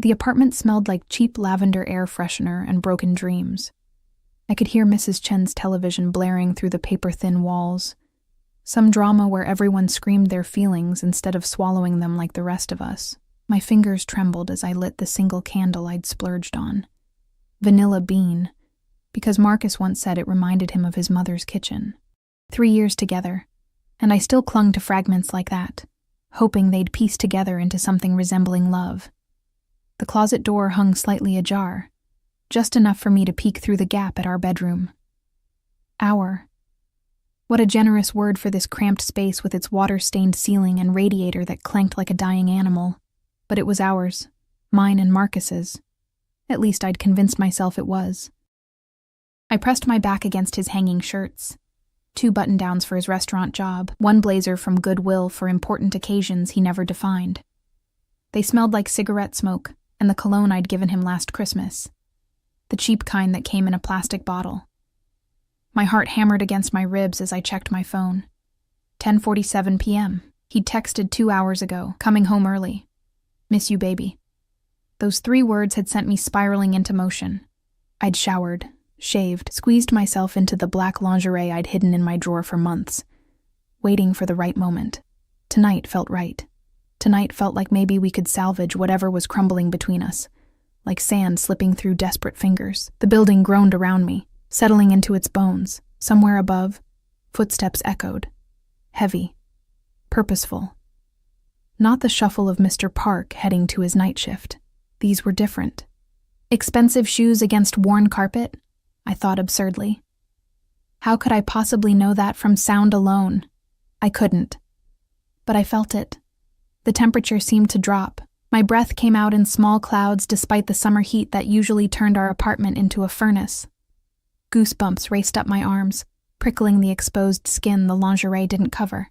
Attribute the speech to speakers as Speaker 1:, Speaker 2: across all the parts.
Speaker 1: The apartment smelled like cheap lavender air freshener and broken dreams. I could hear Mrs. Chen's television blaring through the paper-thin walls. Some drama where everyone screamed their feelings instead of swallowing them like the rest of us. My fingers trembled as I lit the single candle I'd splurged on. Vanilla bean, because Marcus once said it reminded him of his mother's kitchen. 3 years together, and I still clung to fragments like that, hoping they'd piece together into something resembling love. The closet door hung slightly ajar, just enough for me to peek through the gap at our bedroom. Our. What a generous word for this cramped space with its water-stained ceiling and radiator that clanked like a dying animal. But it was ours, mine and Marcus's. At least I'd convinced myself it was. I pressed my back against his hanging shirts. 2 button-downs for his restaurant job, 1 blazer from Goodwill for important occasions he never defined. They smelled like cigarette smoke and the cologne I'd given him last Christmas. The cheap kind that came in a plastic bottle. My heart hammered against my ribs as I checked my phone. 10:47 p.m. He'd texted 2 hours ago, coming home early. Miss you, baby. Those 3 words had sent me spiraling into motion. I'd showered, shaved, squeezed myself into the black lingerie I'd hidden in my drawer for months, waiting for the right moment. Tonight felt right. Tonight felt like maybe we could salvage whatever was crumbling between us, like sand slipping through desperate fingers. The building groaned around me, settling into its bones. Somewhere above, footsteps echoed. Heavy. Purposeful. Not the shuffle of Mr. Park heading to his night shift. These were different. Expensive shoes against worn carpet? I thought absurdly. How could I possibly know that from sound alone? I couldn't. But I felt it. The temperature seemed to drop. My breath came out in small clouds despite the summer heat that usually turned our apartment into a furnace. Goosebumps raced up my arms, prickling the exposed skin the lingerie didn't cover.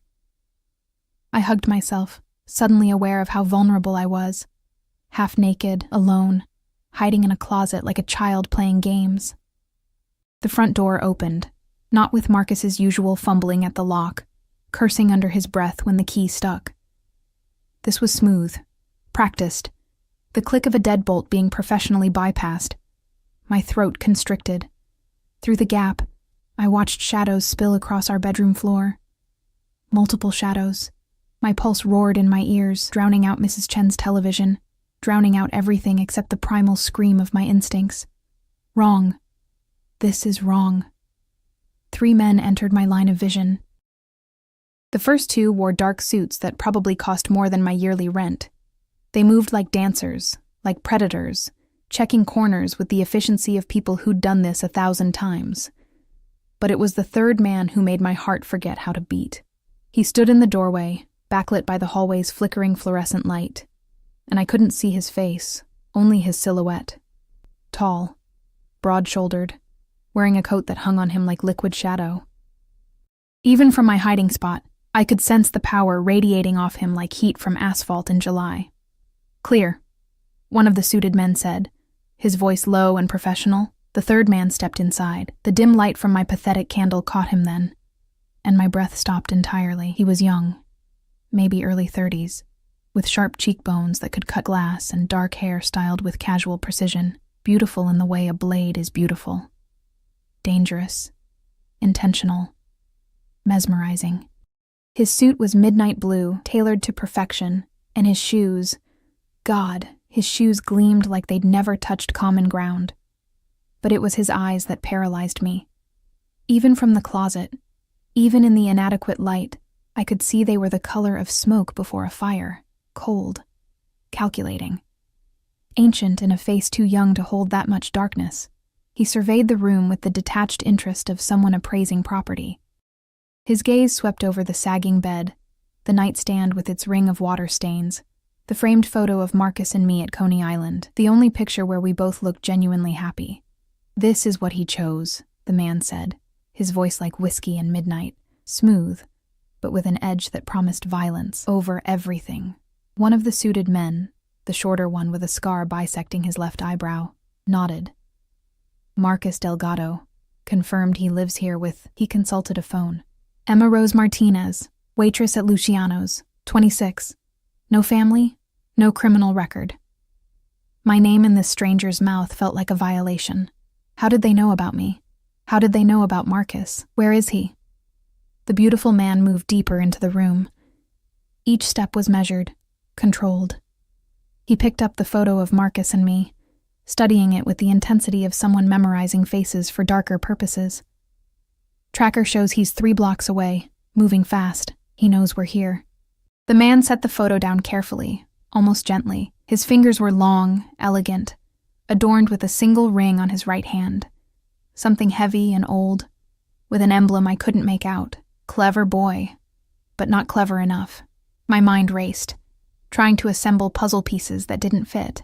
Speaker 1: I hugged myself, suddenly aware of how vulnerable I was. Half naked, alone, hiding in a closet like a child playing games. The front door opened, not with Marcus's usual fumbling at the lock, cursing under his breath when the key stuck. This was smooth, practiced, the click of a deadbolt being professionally bypassed. My throat constricted. Through the gap, I watched shadows spill across our bedroom floor. Multiple shadows. My pulse roared in my ears, drowning out Mrs. Chen's television, drowning out everything except the primal scream of my instincts. Wrong. This is wrong. 3 men entered my line of vision. The first 2 wore dark suits that probably cost more than my yearly rent. They moved like dancers, like predators, checking corners with the efficiency of people who'd done this 1,000 times. But it was the 3rd man who made my heart forget how to beat. He stood in the doorway, backlit by the hallway's flickering fluorescent light, and I couldn't see his face, only his silhouette. Tall, broad-shouldered, wearing a coat that hung on him like liquid shadow. Even from my hiding spot, I could sense the power radiating off him like heat from asphalt in July. "Clear," one of the suited men said, his voice low and professional. The 3rd man stepped inside. The dim light from my pathetic candle caught him then, and my breath stopped entirely. He was young, maybe early 30s, with sharp cheekbones that could cut glass and dark hair styled with casual precision, beautiful in the way a blade is beautiful. Dangerous, intentional, mesmerizing. His suit was midnight blue, tailored to perfection, and his shoes, God, his shoes gleamed like they'd never touched common ground. But it was his eyes that paralyzed me. Even from the closet, even in the inadequate light, I could see they were the color of smoke before a fire, cold, calculating. Ancient in a face too young to hold that much darkness, he surveyed the room with the detached interest of someone appraising property. His gaze swept over the sagging bed, the nightstand with its ring of water stains, the framed photo of Marcus and me at Coney Island, the only picture where we both looked genuinely happy. "This is what he chose," the man said, his voice like whiskey and midnight, smooth, but with an edge that promised violence over everything. One of the suited men, the shorter one with a scar bisecting his left eyebrow, nodded. "Marcus Delgado, confirmed he lives here with," he consulted a phone. "Emma Rose Martinez, waitress at Luciano's, 26. No family, no criminal record." My name in this stranger's mouth felt like a violation. How did they know about me? How did they know about Marcus? Where is he? The beautiful man moved deeper into the room. Each step was measured, controlled. He picked up the photo of Marcus and me, studying it with the intensity of someone memorizing faces for darker purposes. Tracker shows he's 3 blocks away, moving fast. He knows we're here. The man set the photo down carefully, almost gently. His fingers were long, elegant, adorned with a single ring on his right hand. Something heavy and old, with an emblem I couldn't make out. Clever boy, but not clever enough. My mind raced, trying to assemble puzzle pieces that didn't fit.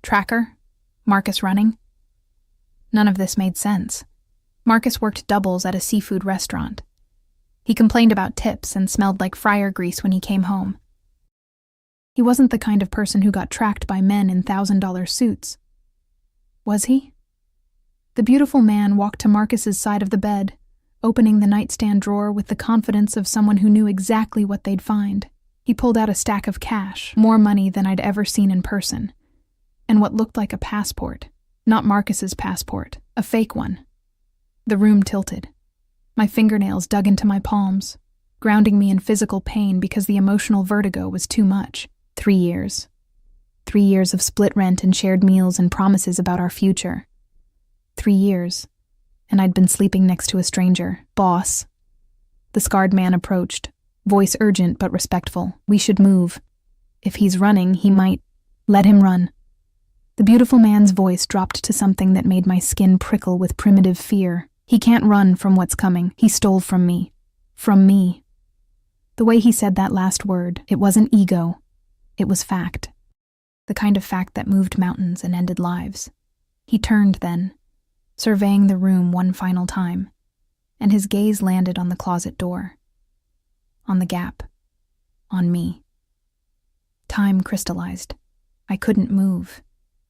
Speaker 1: Tracker? Marcus running? None of this made sense. Marcus worked doubles at a seafood restaurant. He complained about tips and smelled like fryer grease when he came home. He wasn't the kind of person who got tracked by men in $1,000 suits. Was he? The beautiful man walked to Marcus's side of the bed, opening the nightstand drawer with the confidence of someone who knew exactly what they'd find. He pulled out a stack of cash, more money than I'd ever seen in person, and what looked like a passport. Not Marcus's passport, a fake one. The room tilted. My fingernails dug into my palms, grounding me in physical pain because the emotional vertigo was too much. 3 years. 3 years of split rent and shared meals and promises about our future. 3 years, and I'd been sleeping next to a stranger. Boss. The scarred man approached, voice urgent but respectful. We should move. If he's running, he might. Let him run. The beautiful man's voice dropped to something that made my skin prickle with primitive fear. He can't run from what's coming. He stole from me. From me. The way he said that last word, it wasn't ego. It was fact. The kind of fact that moved mountains and ended lives. He turned then, surveying the room one final time, and his gaze landed on the closet door. On the gap. On me. Time crystallized. I couldn't move.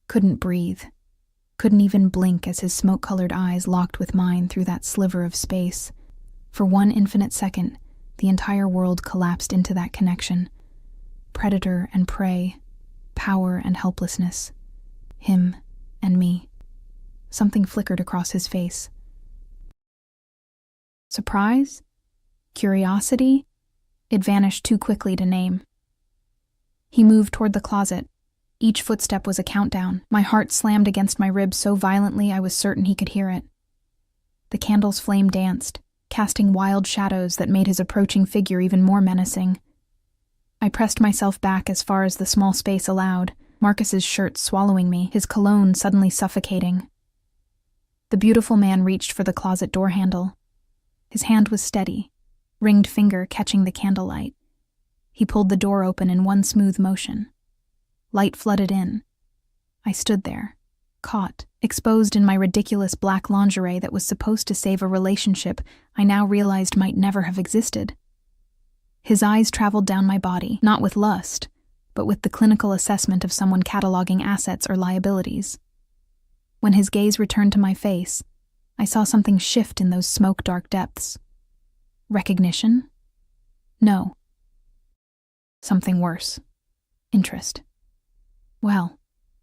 Speaker 1: Couldn't breathe. Couldn't even blink as his smoke-colored eyes locked with mine through that sliver of space. For one infinite second, the entire world collapsed into that connection. Predator and prey, power and helplessness. Him and me. Something flickered across his face. Surprise? Curiosity? It vanished too quickly to name. He moved toward the closet. Each footstep was a countdown. My heart slammed against my ribs so violently I was certain he could hear it. The candle's flame danced, casting wild shadows that made his approaching figure even more menacing. I pressed myself back as far as the small space allowed, Marcus's shirt swallowing me, his cologne suddenly suffocating. The beautiful man reached for the closet door handle. His hand was steady, ringed finger catching the candlelight. He pulled the door open in one smooth motion. Light flooded in. I stood there, caught, exposed in my ridiculous black lingerie that was supposed to save a relationship I now realized might never have existed. His eyes traveled down my body, not with lust, but with the clinical assessment of someone cataloging assets or liabilities. When his gaze returned to my face, I saw something shift in those smoke-dark depths. Recognition? No. Something worse. Interest. Well,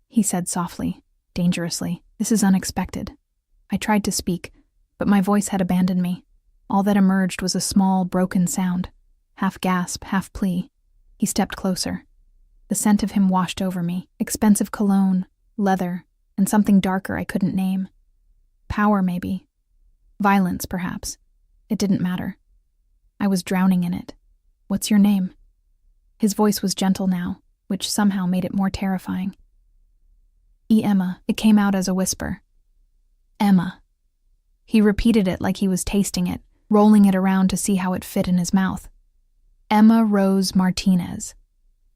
Speaker 1: he said softly, dangerously, this is unexpected. I tried to speak, but my voice had abandoned me. All that emerged was a small, broken sound, half gasp, half plea. He stepped closer. The scent of him washed over me, expensive cologne, leather, and something darker I couldn't name. Power, maybe. Violence, perhaps. It didn't matter. I was drowning in it. What's your name? His voice was gentle now, which somehow made it more terrifying. Emma. It came out as a whisper. Emma. He repeated it like he was tasting it, rolling it around to see how it fit in his mouth. Emma Rose Martinez,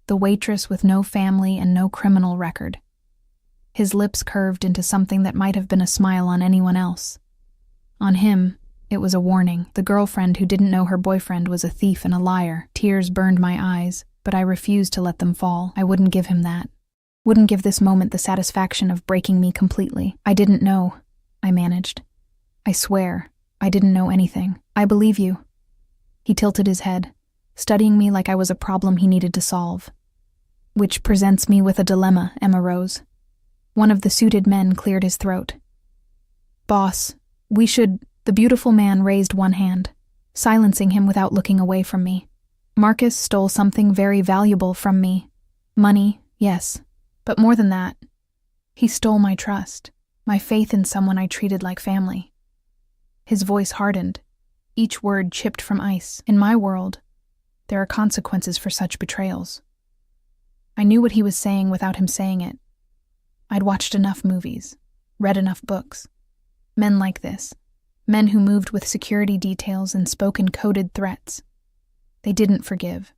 Speaker 1: the waitress with no family and no criminal record. His lips curved into something that might have been a smile on anyone else. On him, it was a warning. The girlfriend who didn't know her boyfriend was a thief and a liar. Tears burned my eyes, but I refused to let them fall. I wouldn't give him that. Wouldn't give this moment the satisfaction of breaking me completely. I didn't know, I managed. I swear, I didn't know anything. I believe you. He tilted his head, studying me like I was a problem he needed to solve. Which presents me with a dilemma, Emma Rose. One of the suited men cleared his throat. "Boss, we should—" The beautiful man raised one hand, silencing him without looking away from me. "Marcus stole something very valuable from me. Money, yes, but more than that. He stole my trust, my faith in someone I treated like family." His voice hardened, each word chipped from ice. In my world, there are consequences for such betrayals. I knew what he was saying without him saying it. I'd watched enough movies, read enough books. Men like this, men who moved with security details and spoke in coded threats. They didn't forgive.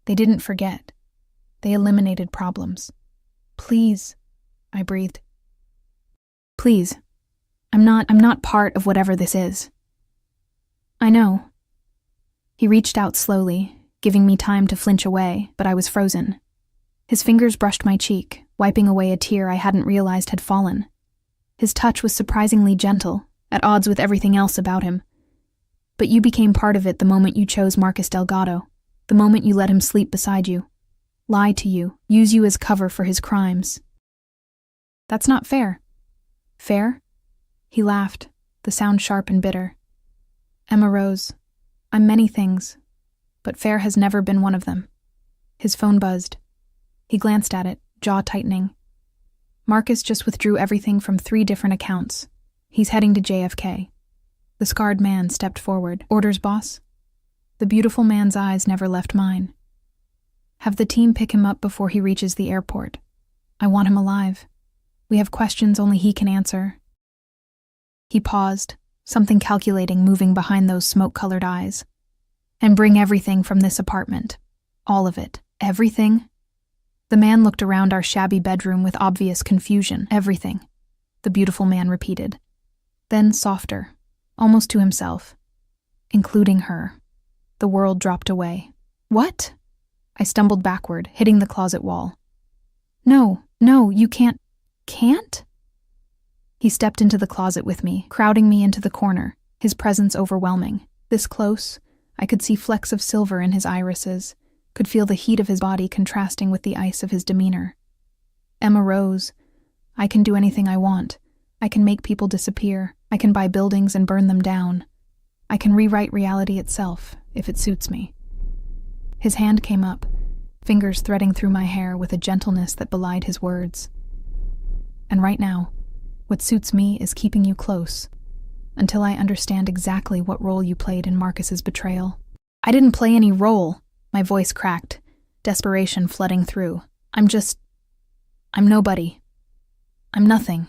Speaker 1: They didn't forget. They eliminated problems. "Please," I breathed. "Please. I'm not part of whatever this is." "I know." He reached out slowly, giving me time to flinch away, but I was frozen. His fingers brushed my cheek, wiping away a tear I hadn't realized had fallen. His touch was surprisingly gentle, at odds with everything else about him. "But you became part of it the moment you chose Marcus Delgado, the moment you let him sleep beside you, lie to you, use you as cover for his crimes. That's not fair." "Fair?" He laughed, the sound sharp and bitter. "Emma Rose, I'm many things, but fair has never been one of them." His phone buzzed. He glanced at it, jaw tightening. "Marcus just withdrew everything from 3 different accounts. He's heading to JFK." The scarred man stepped forward. "Orders, boss?" The beautiful man's eyes never left mine. "Have the team pick him up before he reaches the airport. I want him alive. We have questions only he can answer." He paused, something calculating moving behind those smoke-colored eyes. "And bring everything from this apartment. All of it. Everything?" The man looked around our shabby bedroom with obvious confusion. "Everything," the beautiful man repeated. Then softer, almost to himself. "Including her." The world dropped away. "What?" I stumbled backward, hitting the closet wall. No, you can't." "Can't?" He stepped into the closet with me, crowding me into the corner, his presence overwhelming. This close, I could see flecks of silver in his irises, could feel the heat of his body contrasting with the ice of his demeanor. "Emma Rose, I can do anything I want. I can make people disappear. I can buy buildings and burn them down. I can rewrite reality itself, if it suits me." His hand came up, fingers threading through my hair with a gentleness that belied his words. "And right now, what suits me is keeping you close, until I understand exactly what role you played in Marcus's betrayal." "I didn't play any role," my voice cracked, desperation flooding through. I'm nobody. I'm nothing."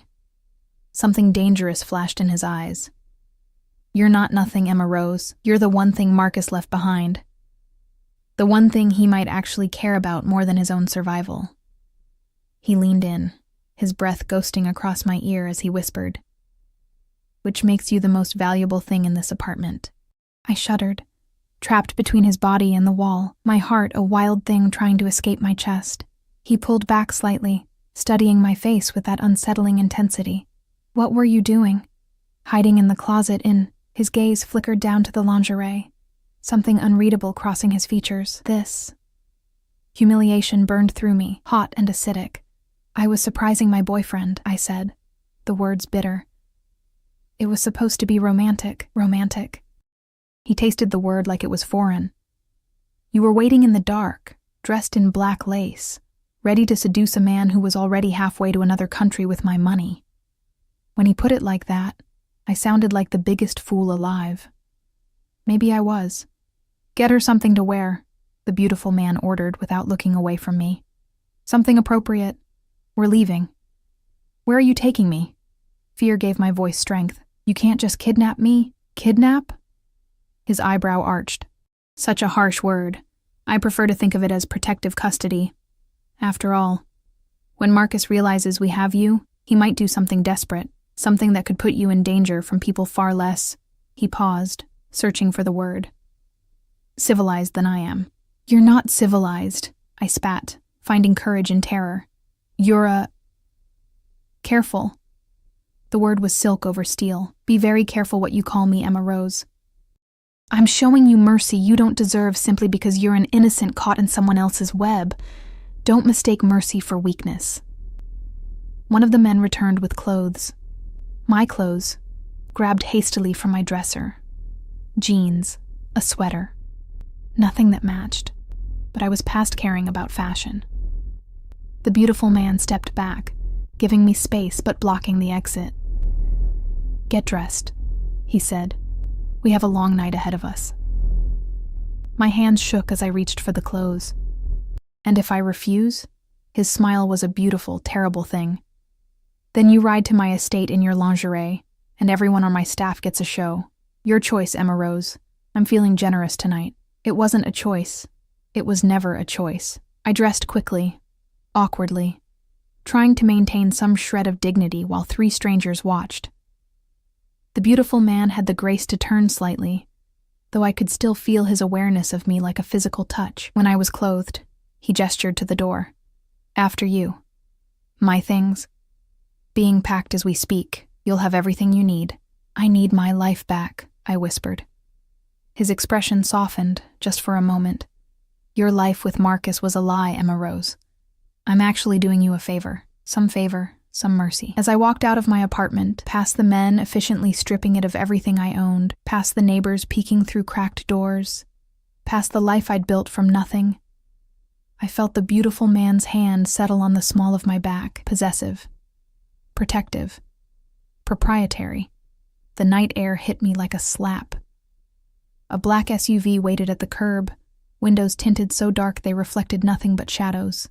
Speaker 1: Something dangerous flashed in his eyes. "You're not nothing, Emma Rose. You're the one thing Marcus left behind. The one thing he might actually care about more than his own survival." He leaned in, his breath ghosting across my ear as he whispered, "Which makes you the most valuable thing in this apartment." I shuddered, trapped between his body and the wall, my heart a wild thing trying to escape my chest. He pulled back slightly, studying my face with that unsettling intensity. "What were you doing?" "Hiding in the closet in..." His gaze flickered down to the lingerie, something unreadable crossing his features. "This." Humiliation burned through me, hot and acidic. "I was surprising my boyfriend," I said, the words bitter. "It was supposed to be romantic." He tasted the word like it was foreign. "You were waiting in the dark, dressed in black lace, ready to seduce a man who was already halfway to another country with my money." When he put it like that, I sounded like the biggest fool alive. Maybe I was. "Get her something to wear," the beautiful man ordered without looking away from me. "Something appropriate. We're leaving." "Where are you taking me?" Fear gave my voice strength. "You can't just kidnap me." "Kidnap?" His eyebrow arched. Such a harsh word. I prefer to think of it as protective custody. After all, when Marcus realizes we have you, he might do something desperate, something that could put you in danger from people far less. He paused, searching for the word. "Civilized than I am." "You're not civilized," I spat, finding courage in terror. "You're Careful." The word was silk over steel. "Be very careful what you call me, Emma Rose. I'm showing you mercy you don't deserve simply because you're an innocent caught in someone else's web. Don't mistake mercy for weakness." One of the men returned with clothes. My clothes, grabbed hastily from my dresser. Jeans, a sweater. Nothing that matched, but I was past caring about fashion. The beautiful man stepped back, giving me space but blocking the exit. "Get dressed," he said. "We have a long night ahead of us." My hands shook as I reached for the clothes. "And if I refuse?" His smile was a beautiful, terrible thing. "Then you ride to my estate in your lingerie, and everyone on my staff gets a show. Your choice, Emma Rose. I'm feeling generous tonight." It wasn't a choice. It was never a choice. I dressed quickly, awkwardly, trying to maintain some shred of dignity while 3 strangers watched. The beautiful man had the grace to turn slightly, though I could still feel his awareness of me like a physical touch. When I was clothed, he gestured to the door. "After you. My things. Being packed as we speak. You'll have everything you need." "I need my life back," I whispered. His expression softened, just for a moment. "Your life with Marcus was a lie, Emma Rose. I'm actually doing you a favor, some mercy." As I walked out of my apartment, past the men efficiently stripping it of everything I owned, past the neighbors peeking through cracked doors, past the life I'd built from nothing, I felt the beautiful man's hand settle on the small of my back, possessive, protective, proprietary. The night air hit me like a slap. A black SUV waited at the curb, windows tinted so dark they reflected nothing but shadows.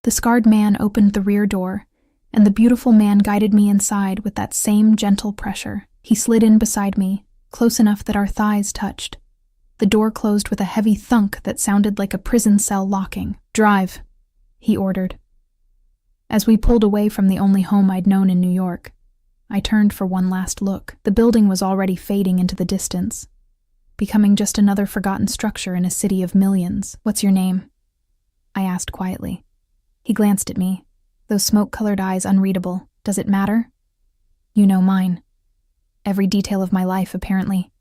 Speaker 1: The scarred man opened the rear door, and the beautiful man guided me inside with that same gentle pressure. He slid in beside me, close enough that our thighs touched. The door closed with a heavy thunk that sounded like a prison cell locking. "Drive," he ordered. As we pulled away from the only home I'd known in New York, I turned for one last look. The building was already fading into the distance, becoming just another forgotten structure in a city of millions. "What's your name?" I asked quietly. He glanced at me, those smoke-colored eyes unreadable. "Does it matter?" "You know mine. Every detail of my life, apparently.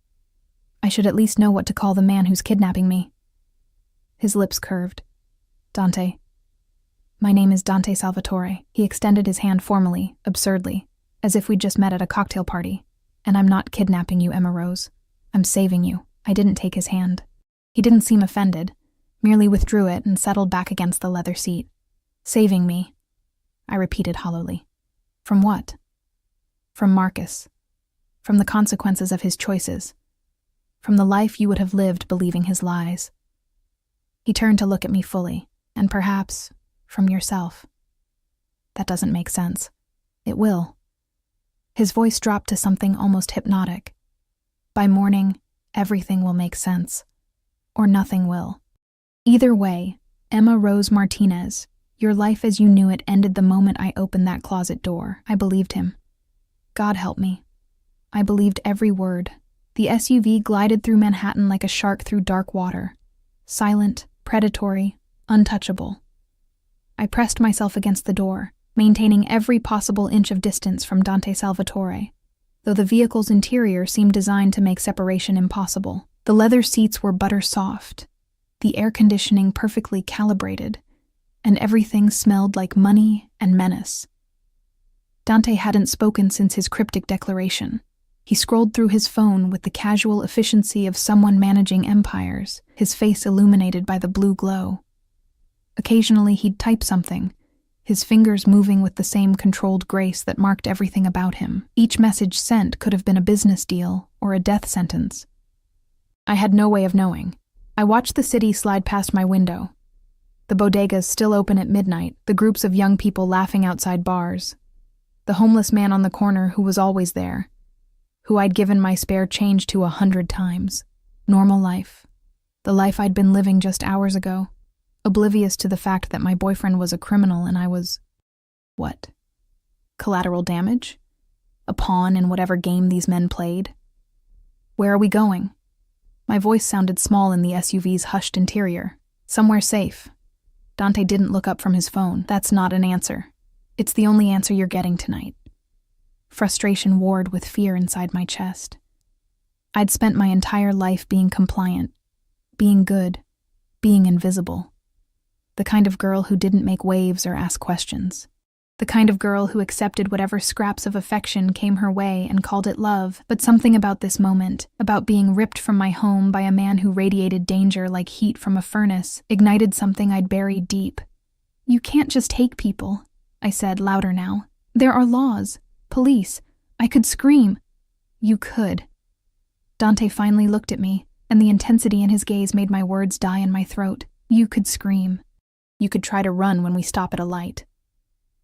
Speaker 1: I should at least know what to call the man who's kidnapping me." His lips curved. "Dante. My name is Dante Salvatore." He extended his hand formally, absurdly, as if we'd just met at a cocktail party. "And I'm not kidnapping you, Emma Rose. I'm saving you." I didn't take his hand. He didn't seem offended, merely withdrew it and settled back against the leather seat. "Saving me," I repeated hollowly. "From what?" "From Marcus. From the consequences of his choices. From the life you would have lived believing his lies." He turned to look at me fully, and perhaps, from yourself. "That doesn't make sense." "It will." His voice dropped to something almost hypnotic. "By morning, everything will make sense. Or nothing will. Either way, Emma Rose Martinez, your life as you knew it ended the moment I opened that closet door." I believed him. God help me. I believed every word. The SUV glided through Manhattan like a shark through dark water. Silent, predatory, untouchable. I pressed myself against the door, maintaining every possible inch of distance from Dante Salvatore, though the vehicle's interior seemed designed to make separation impossible. The leather seats were butter soft, the air conditioning perfectly calibrated, and everything smelled like money and menace. Dante hadn't spoken since his cryptic declaration. He scrolled through his phone with the casual efficiency of someone managing empires, his face illuminated by the blue glow. Occasionally he'd type something, his fingers moving with the same controlled grace that marked everything about him. Each message sent could have been a business deal or a death sentence. I had no way of knowing. I watched the city slide past my window. The bodegas still open at midnight, the groups of young people laughing outside bars. The homeless man on the corner who was always there, who I'd given my spare change to 100 times. Normal life. The life I'd been living just hours ago, oblivious to the fact that my boyfriend was a criminal and I was... what? Collateral damage? A pawn in whatever game these men played? Where are we going? My voice sounded small in the SUV's hushed interior. Somewhere safe. Dante didn't look up from his phone. That's not an answer. It's the only answer you're getting tonight. Frustration warred with fear inside my chest. I'd spent my entire life being compliant, being good, being invisible. The kind of girl who didn't make waves or ask questions. The kind of girl who accepted whatever scraps of affection came her way and called it love. But something about this moment, about being ripped from my home by a man who radiated danger like heat from a furnace, ignited something I'd buried deep. "You can't just take people," I said, louder now. "There are laws, police. I could scream." "You could." Dante finally looked at me, and the intensity in his gaze made my words die in my throat. "You could scream. You could try to run when we stop at a light.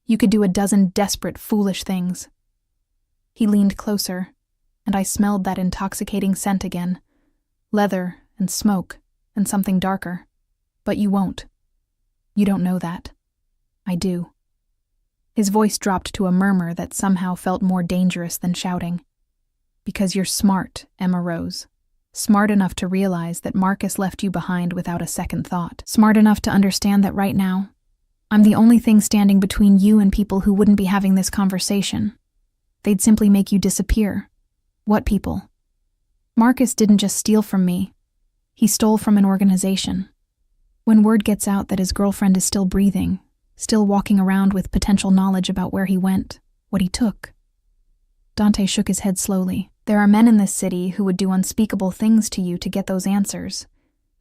Speaker 1: You could do a dozen desperate, foolish things." He leaned closer, and I smelled that intoxicating scent again. Leather and smoke and something darker. "But you won't. You don't know that. I do." His voice dropped to a murmur that somehow felt more dangerous than shouting. "Because you're smart, Emma Rose. Smart enough to realize that Marcus left you behind without a second thought. Smart enough to understand that right now, I'm the only thing standing between you and people who wouldn't be having this conversation. They'd simply make you disappear." "What people?" "Marcus didn't just steal from me. He stole from an organization. When word gets out that his girlfriend is still breathing, still walking around with potential knowledge about where he went, what he took." Dante shook his head slowly. "There are men in this city who would do unspeakable things to you to get those answers.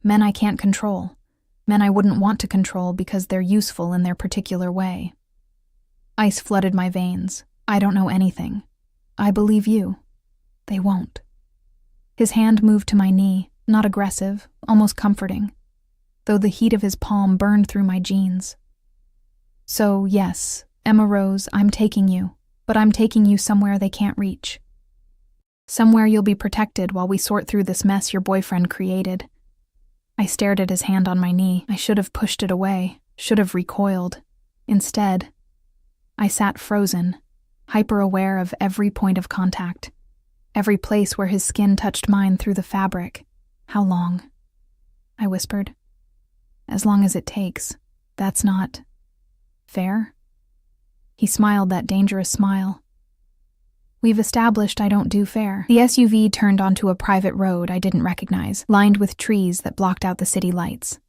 Speaker 1: Men I can't control. Men I wouldn't want to control because they're useful in their particular way." Ice flooded my veins. "I don't know anything. I believe you. They won't." His hand moved to my knee, not aggressive, almost comforting, though the heat of his palm burned through my jeans. "So, yes, Emma Rose, I'm taking you, but I'm taking you somewhere they can't reach. Somewhere you'll be protected while we sort through this mess your boyfriend created." I stared at his hand on my knee. I should have pushed it away, should have recoiled. Instead, I sat frozen, hyper-aware of every point of contact, every place where his skin touched mine through the fabric. "How long?" I whispered. "As long as it takes. That's not fair?" He smiled that dangerous smile. "We've established I don't do fair." The SUV turned onto a private road I didn't recognize, lined with trees that blocked out the city lights.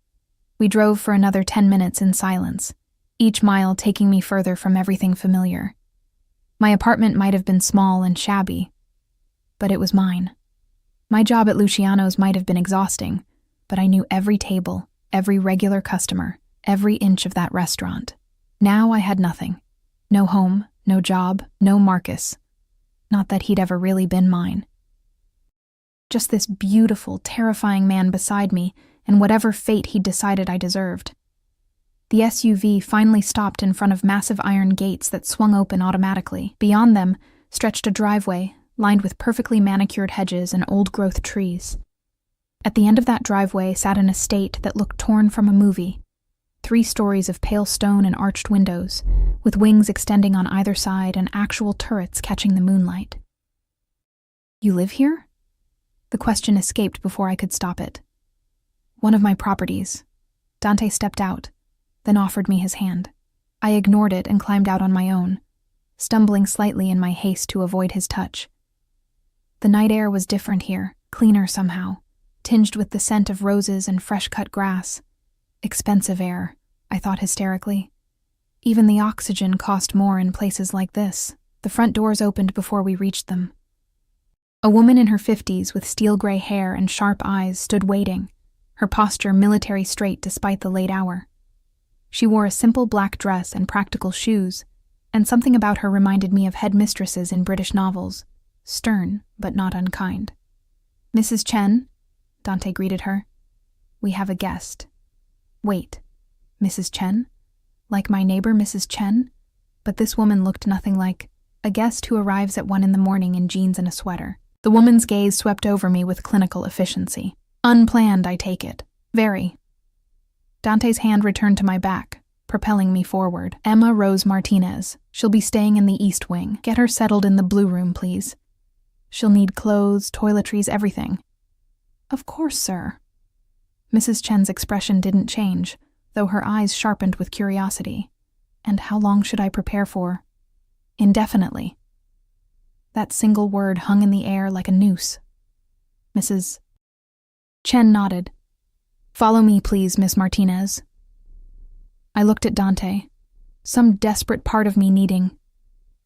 Speaker 1: We drove for another 10 minutes in silence, each mile taking me further from everything familiar. My apartment might have been small and shabby, but it was mine. My job at Luciano's might have been exhausting, but I knew every table, every regular customer, every inch of that restaurant. Now I had nothing. No home, no job, no Marcus. Not that he'd ever really been mine. Just this beautiful, terrifying man beside me and whatever fate he'd decided I deserved. The SUV finally stopped in front of massive iron gates that swung open automatically. Beyond them stretched a driveway lined with perfectly manicured hedges and old-growth trees. At the end of that driveway sat an estate that looked torn from a movie. 3 stories of pale stone and arched windows, with wings extending on either side and actual turrets catching the moonlight. "You live here?" The question escaped before I could stop it. "One of my properties." Dante stepped out, then offered me his hand. I ignored it and climbed out on my own, stumbling slightly in my haste to avoid his touch. The night air was different here, cleaner somehow, tinged with the scent of roses and fresh-cut grass. Expensive air, I thought hysterically. Even the oxygen cost more in places like this. The front doors opened before we reached them. A woman in her 50s with steel-gray hair and sharp eyes stood waiting, her posture military straight despite the late hour. She wore a simple black dress and practical shoes, and something about her reminded me of headmistresses in British novels, stern but not unkind. "Mrs. Chen," Dante greeted her. "We have a guest." Wait, Mrs. Chen? Like my neighbor Mrs. Chen? But this woman looked nothing like a guest who arrives at 1 a.m. in jeans and a sweater. The woman's gaze swept over me with clinical efficiency. Unplanned, I take it. Very. Dante's hand returned to my back, propelling me forward. "Emma Rose Martinez. She'll be staying in the East Wing. Get her settled in the Blue Room, please. She'll need clothes, toiletries, everything." "Of course, sir." Mrs. Chen's expression didn't change, though her eyes sharpened with curiosity. "And how long should I prepare for?" "Indefinitely." That single word hung in the air like a noose. Mrs. Chen nodded. "Follow me, please, Miss Martinez." I looked at Dante. some desperate part of me needing,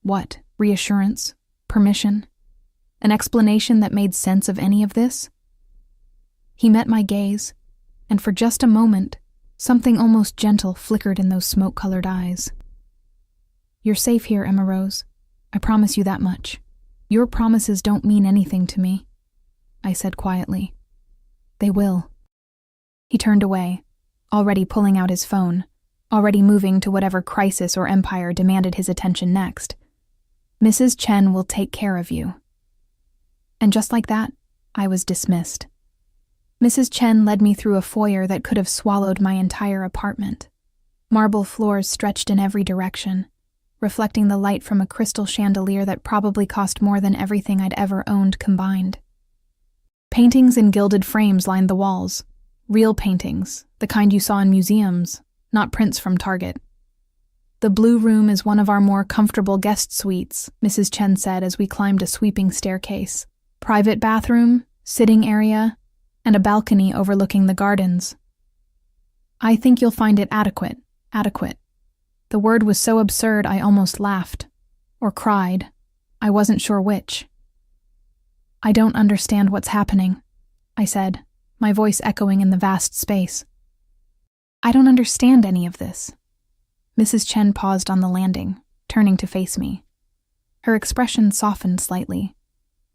Speaker 1: what, reassurance, permission, an explanation that made sense of any of this? He met my gaze, and for just a moment, something almost gentle flickered in those smoke-colored eyes. "You're safe here, Emma Rose. I promise you that much. Your promises don't mean anything to me," I said quietly. "They will." He turned away, already pulling out his phone, already moving to whatever crisis or empire demanded his attention next. "Mrs. Chen will take care of you." And just like that, I was dismissed. Mrs. Chen led me through a foyer that could have swallowed my entire apartment. Marble floors stretched in every direction, reflecting the light from a crystal chandelier that probably cost more than everything I'd ever owned combined. Paintings in gilded frames lined the walls. Real paintings, the kind you saw in museums, not prints from Target. "The blue room is one of our more comfortable guest suites," Mrs. Chen said as we climbed a sweeping staircase. "Private bathroom, sitting area, and a balcony overlooking the gardens. I think you'll find it adequate. The word was so absurd I almost laughed. Or cried. I wasn't sure which. "I don't understand what's happening," I said, my voice echoing in the vast space. "I don't understand any of this." Mrs. Chen paused on the landing, turning to face me. Her expression softened slightly,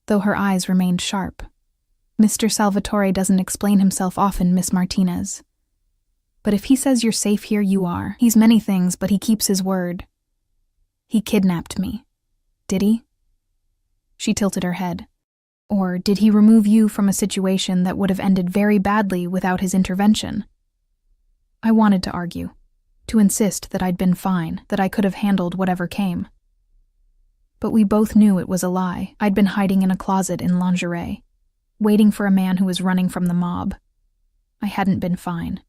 Speaker 1: though her eyes remained sharp. "Mr. Salvatore doesn't explain himself often, Miss Martinez. But if he says you're safe here, you are. He's many things, but he keeps his word. He kidnapped me. Did he?" She tilted her head. "Or did he remove you from a situation that would have ended very badly without his intervention?" I wanted to argue, to insist that I'd been fine, that I could have handled whatever came. But we both knew it was a lie. I'd been hiding in a closet in lingerie, waiting for a man who was running from the mob. I hadn't been fine.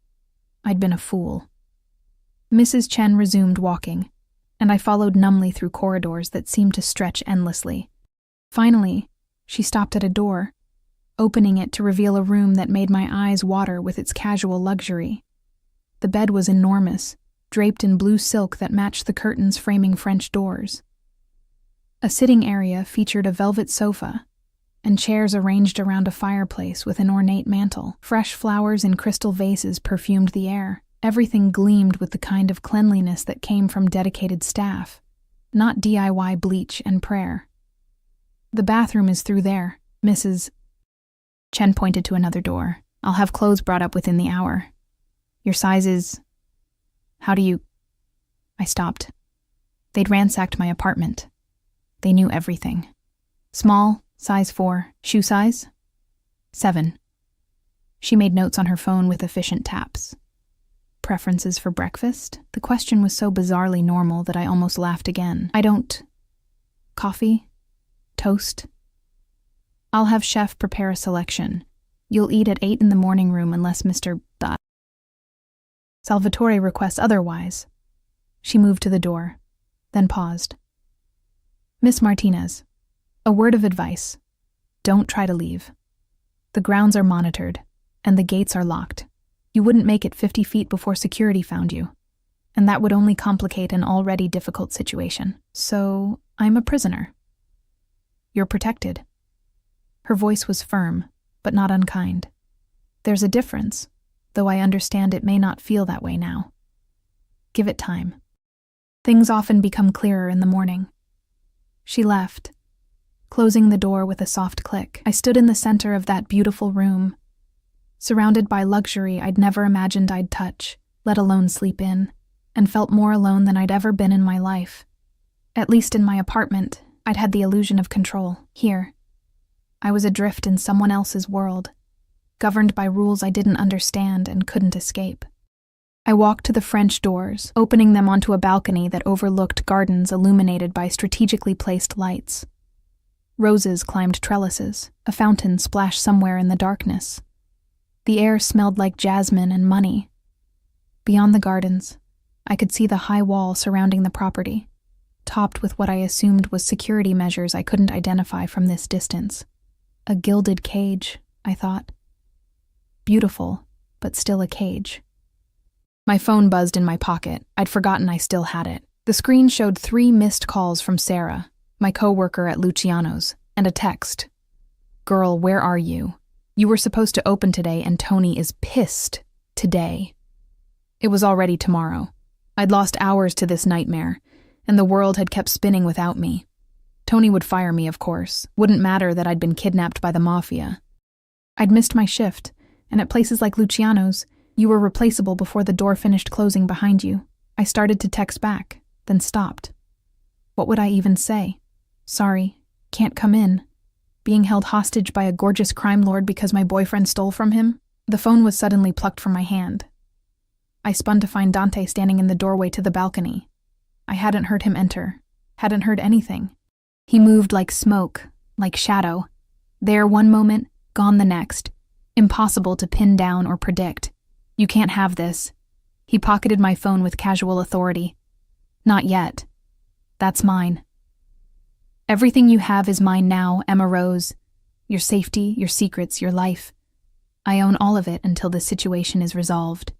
Speaker 1: I'd been a fool. Mrs. Chen resumed walking, and I followed numbly through corridors that seemed to stretch endlessly. Finally, she stopped at a door, opening it to reveal a room that made my eyes water with its casual luxury. The bed was enormous, draped in blue silk that matched the curtains framing French doors. A sitting area featured a velvet sofa, and chairs arranged around a fireplace with an ornate mantel. Fresh flowers in crystal vases perfumed the air. Everything gleamed with the kind of cleanliness that came from dedicated staff, not DIY bleach and prayer. "The bathroom is through there, Mrs. Chen pointed to another door. "I'll have clothes brought up within the hour. Your size is... How do you..." I stopped. They'd ransacked my apartment. They knew everything. "Small, size 4. Shoe size? 7. She made notes on her phone with efficient taps. "Preferences for breakfast?" The question was so bizarrely normal that I almost laughed again. "I don't... Coffee? Toast? I'll have chef prepare a selection. You'll eat at 8 in the morning room unless Mr. Salvatore requests otherwise." She moved to the door, then paused. "Miss Martinez, a word of advice. Don't try to leave. The grounds are monitored, and the gates are locked. You wouldn't make it 50 feet before security found you, and that would only complicate an already difficult situation. So, I'm a prisoner. You're protected." Her voice was firm, but not unkind. "There's a difference, though I understand it may not feel that way now. Give it time. Things often become clearer in the morning." She left, closing the door with a soft click. I stood in the center of that beautiful room, surrounded by luxury I'd never imagined I'd touch, let alone sleep in, and felt more alone than I'd ever been in my life. At least in my apartment, I'd had the illusion of control. Here, I was adrift in someone else's world, governed by rules I didn't understand and couldn't escape. I walked to the French doors, opening them onto a balcony that overlooked gardens illuminated by strategically placed lights. Roses climbed trellises, a fountain splashed somewhere in the darkness. The air smelled like jasmine and money. Beyond the gardens, I could see the high wall surrounding the property, topped with what I assumed was security measures I couldn't identify from this distance. A gilded cage, I thought. Beautiful, but still a cage. My phone buzzed in my pocket. I'd forgotten I still had it. The screen showed 3 missed calls from Sarah, my coworker at Luciano's, and a text. "Girl, where are you? You were supposed to open today and Tony is pissed today." It was already tomorrow. I'd lost hours to this nightmare, and the world had kept spinning without me. Tony would fire me, of course. Wouldn't matter that I'd been kidnapped by the Mafia. I'd missed my shift, and at places like Luciano's, you were replaceable before the door finished closing behind you. I started to text back, then stopped. What would I even say? Sorry, can't come in. Being held hostage by a gorgeous crime lord because my boyfriend stole from him? The phone was suddenly plucked from my hand. I spun to find Dante standing in the doorway to the balcony. I hadn't heard him enter, hadn't heard anything. He moved like smoke, like shadow. There one moment, gone the next. Impossible to pin down or predict. You can't have this. He pocketed my phone with casual authority. Not yet. That's mine. Everything you have is mine now, Emma Rose. Your safety, your secrets, your life. I own all of it until this situation is resolved.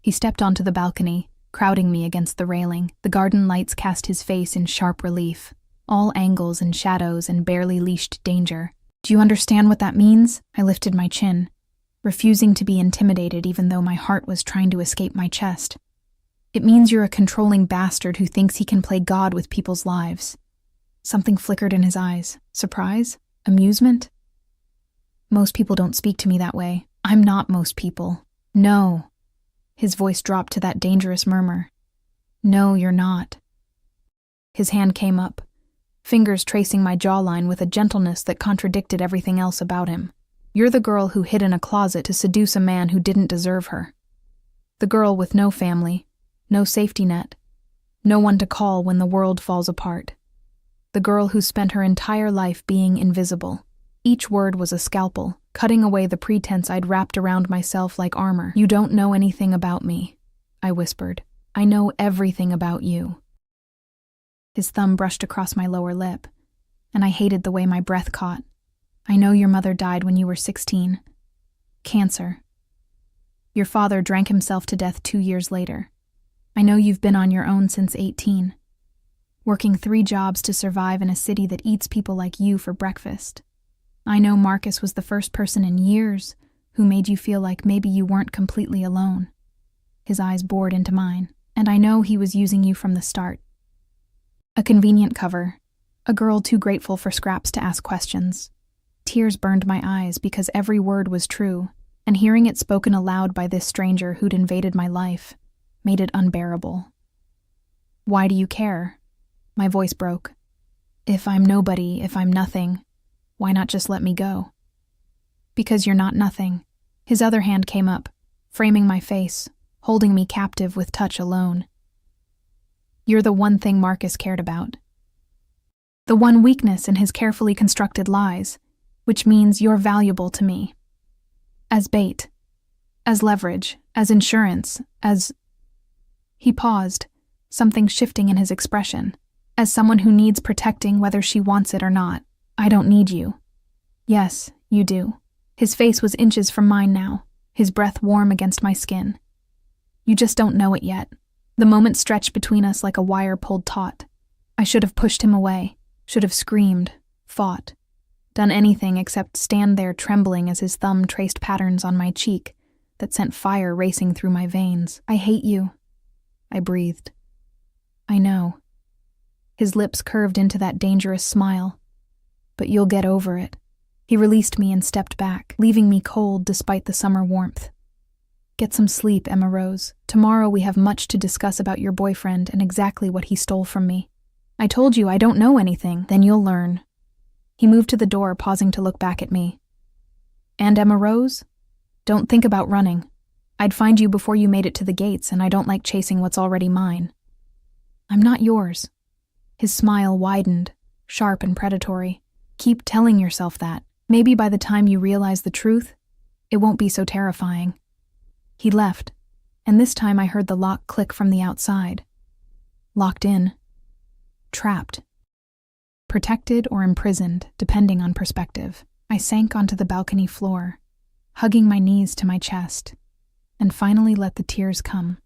Speaker 1: He stepped onto the balcony, crowding me against the railing. The garden lights cast his face in sharp relief. All angles and shadows and barely leashed danger. Do you understand what that means? I lifted my chin, refusing to be intimidated even though my heart was trying to escape my chest. It means you're a controlling bastard who thinks he can play God with people's lives. Something flickered in his eyes. Surprise? Amusement? Most people don't speak to me that way. I'm not most people. No. His voice dropped to that dangerous murmur. No, you're not. His hand came up, fingers tracing my jawline with a gentleness that contradicted everything else about him. You're the girl who hid in a closet to seduce a man who didn't deserve her. The girl with no family, no safety net, no one to call when the world falls apart. The girl who spent her entire life being invisible. Each word was a scalpel, cutting away the pretense I'd wrapped around myself like armor. You don't know anything about me, I whispered. I know everything about you. His thumb brushed across my lower lip, and I hated the way my breath caught. I know your mother died when you were 16. Cancer. Your father drank himself to death 2 years later. I know you've been on your own since 18. Working 3 jobs to survive in a city that eats people like you for breakfast. I know Marcus was the first person in years who made you feel like maybe you weren't completely alone. His eyes bored into mine, and I know he was using you from the start. A convenient cover, a girl too grateful for scraps to ask questions. Tears burned my eyes because every word was true, and hearing it spoken aloud by this stranger who'd invaded my life made it unbearable. Why do you care? My voice broke. If I'm nobody, if I'm nothing, why not just let me go? Because you're not nothing. His other hand came up, framing my face, holding me captive with touch alone. You're the one thing Marcus cared about. The one weakness in his carefully constructed lies, which means you're valuable to me. As bait, as leverage, as insurance, as... He paused, something shifting in his expression. As someone who needs protecting whether she wants it or not. I don't need you. Yes, you do. His face was inches from mine now, his breath warm against my skin. You just don't know it yet. The moment stretched between us like a wire pulled taut. I should have pushed him away, should have screamed, fought, done anything except stand there trembling as his thumb traced patterns on my cheek that sent fire racing through my veins. I hate you, I breathed. I know. His lips curved into that dangerous smile. But you'll get over it. He released me and stepped back, leaving me cold despite the summer warmth. Get some sleep, Emma Rose. Tomorrow we have much to discuss about your boyfriend and exactly what he stole from me. I told you I don't know anything. Then you'll learn. He moved to the door, pausing to look back at me. And Emma Rose? Don't think about running. I'd find you before you made it to the gates, and I don't like chasing what's already mine. I'm not yours. His smile widened, sharp and predatory. Keep telling yourself that. Maybe by the time you realize the truth, it won't be so terrifying. He left, and this time I heard the lock click from the outside. Locked in. Trapped. Protected or imprisoned, depending on perspective. I sank onto the balcony floor, hugging my knees to my chest, and finally let the tears come.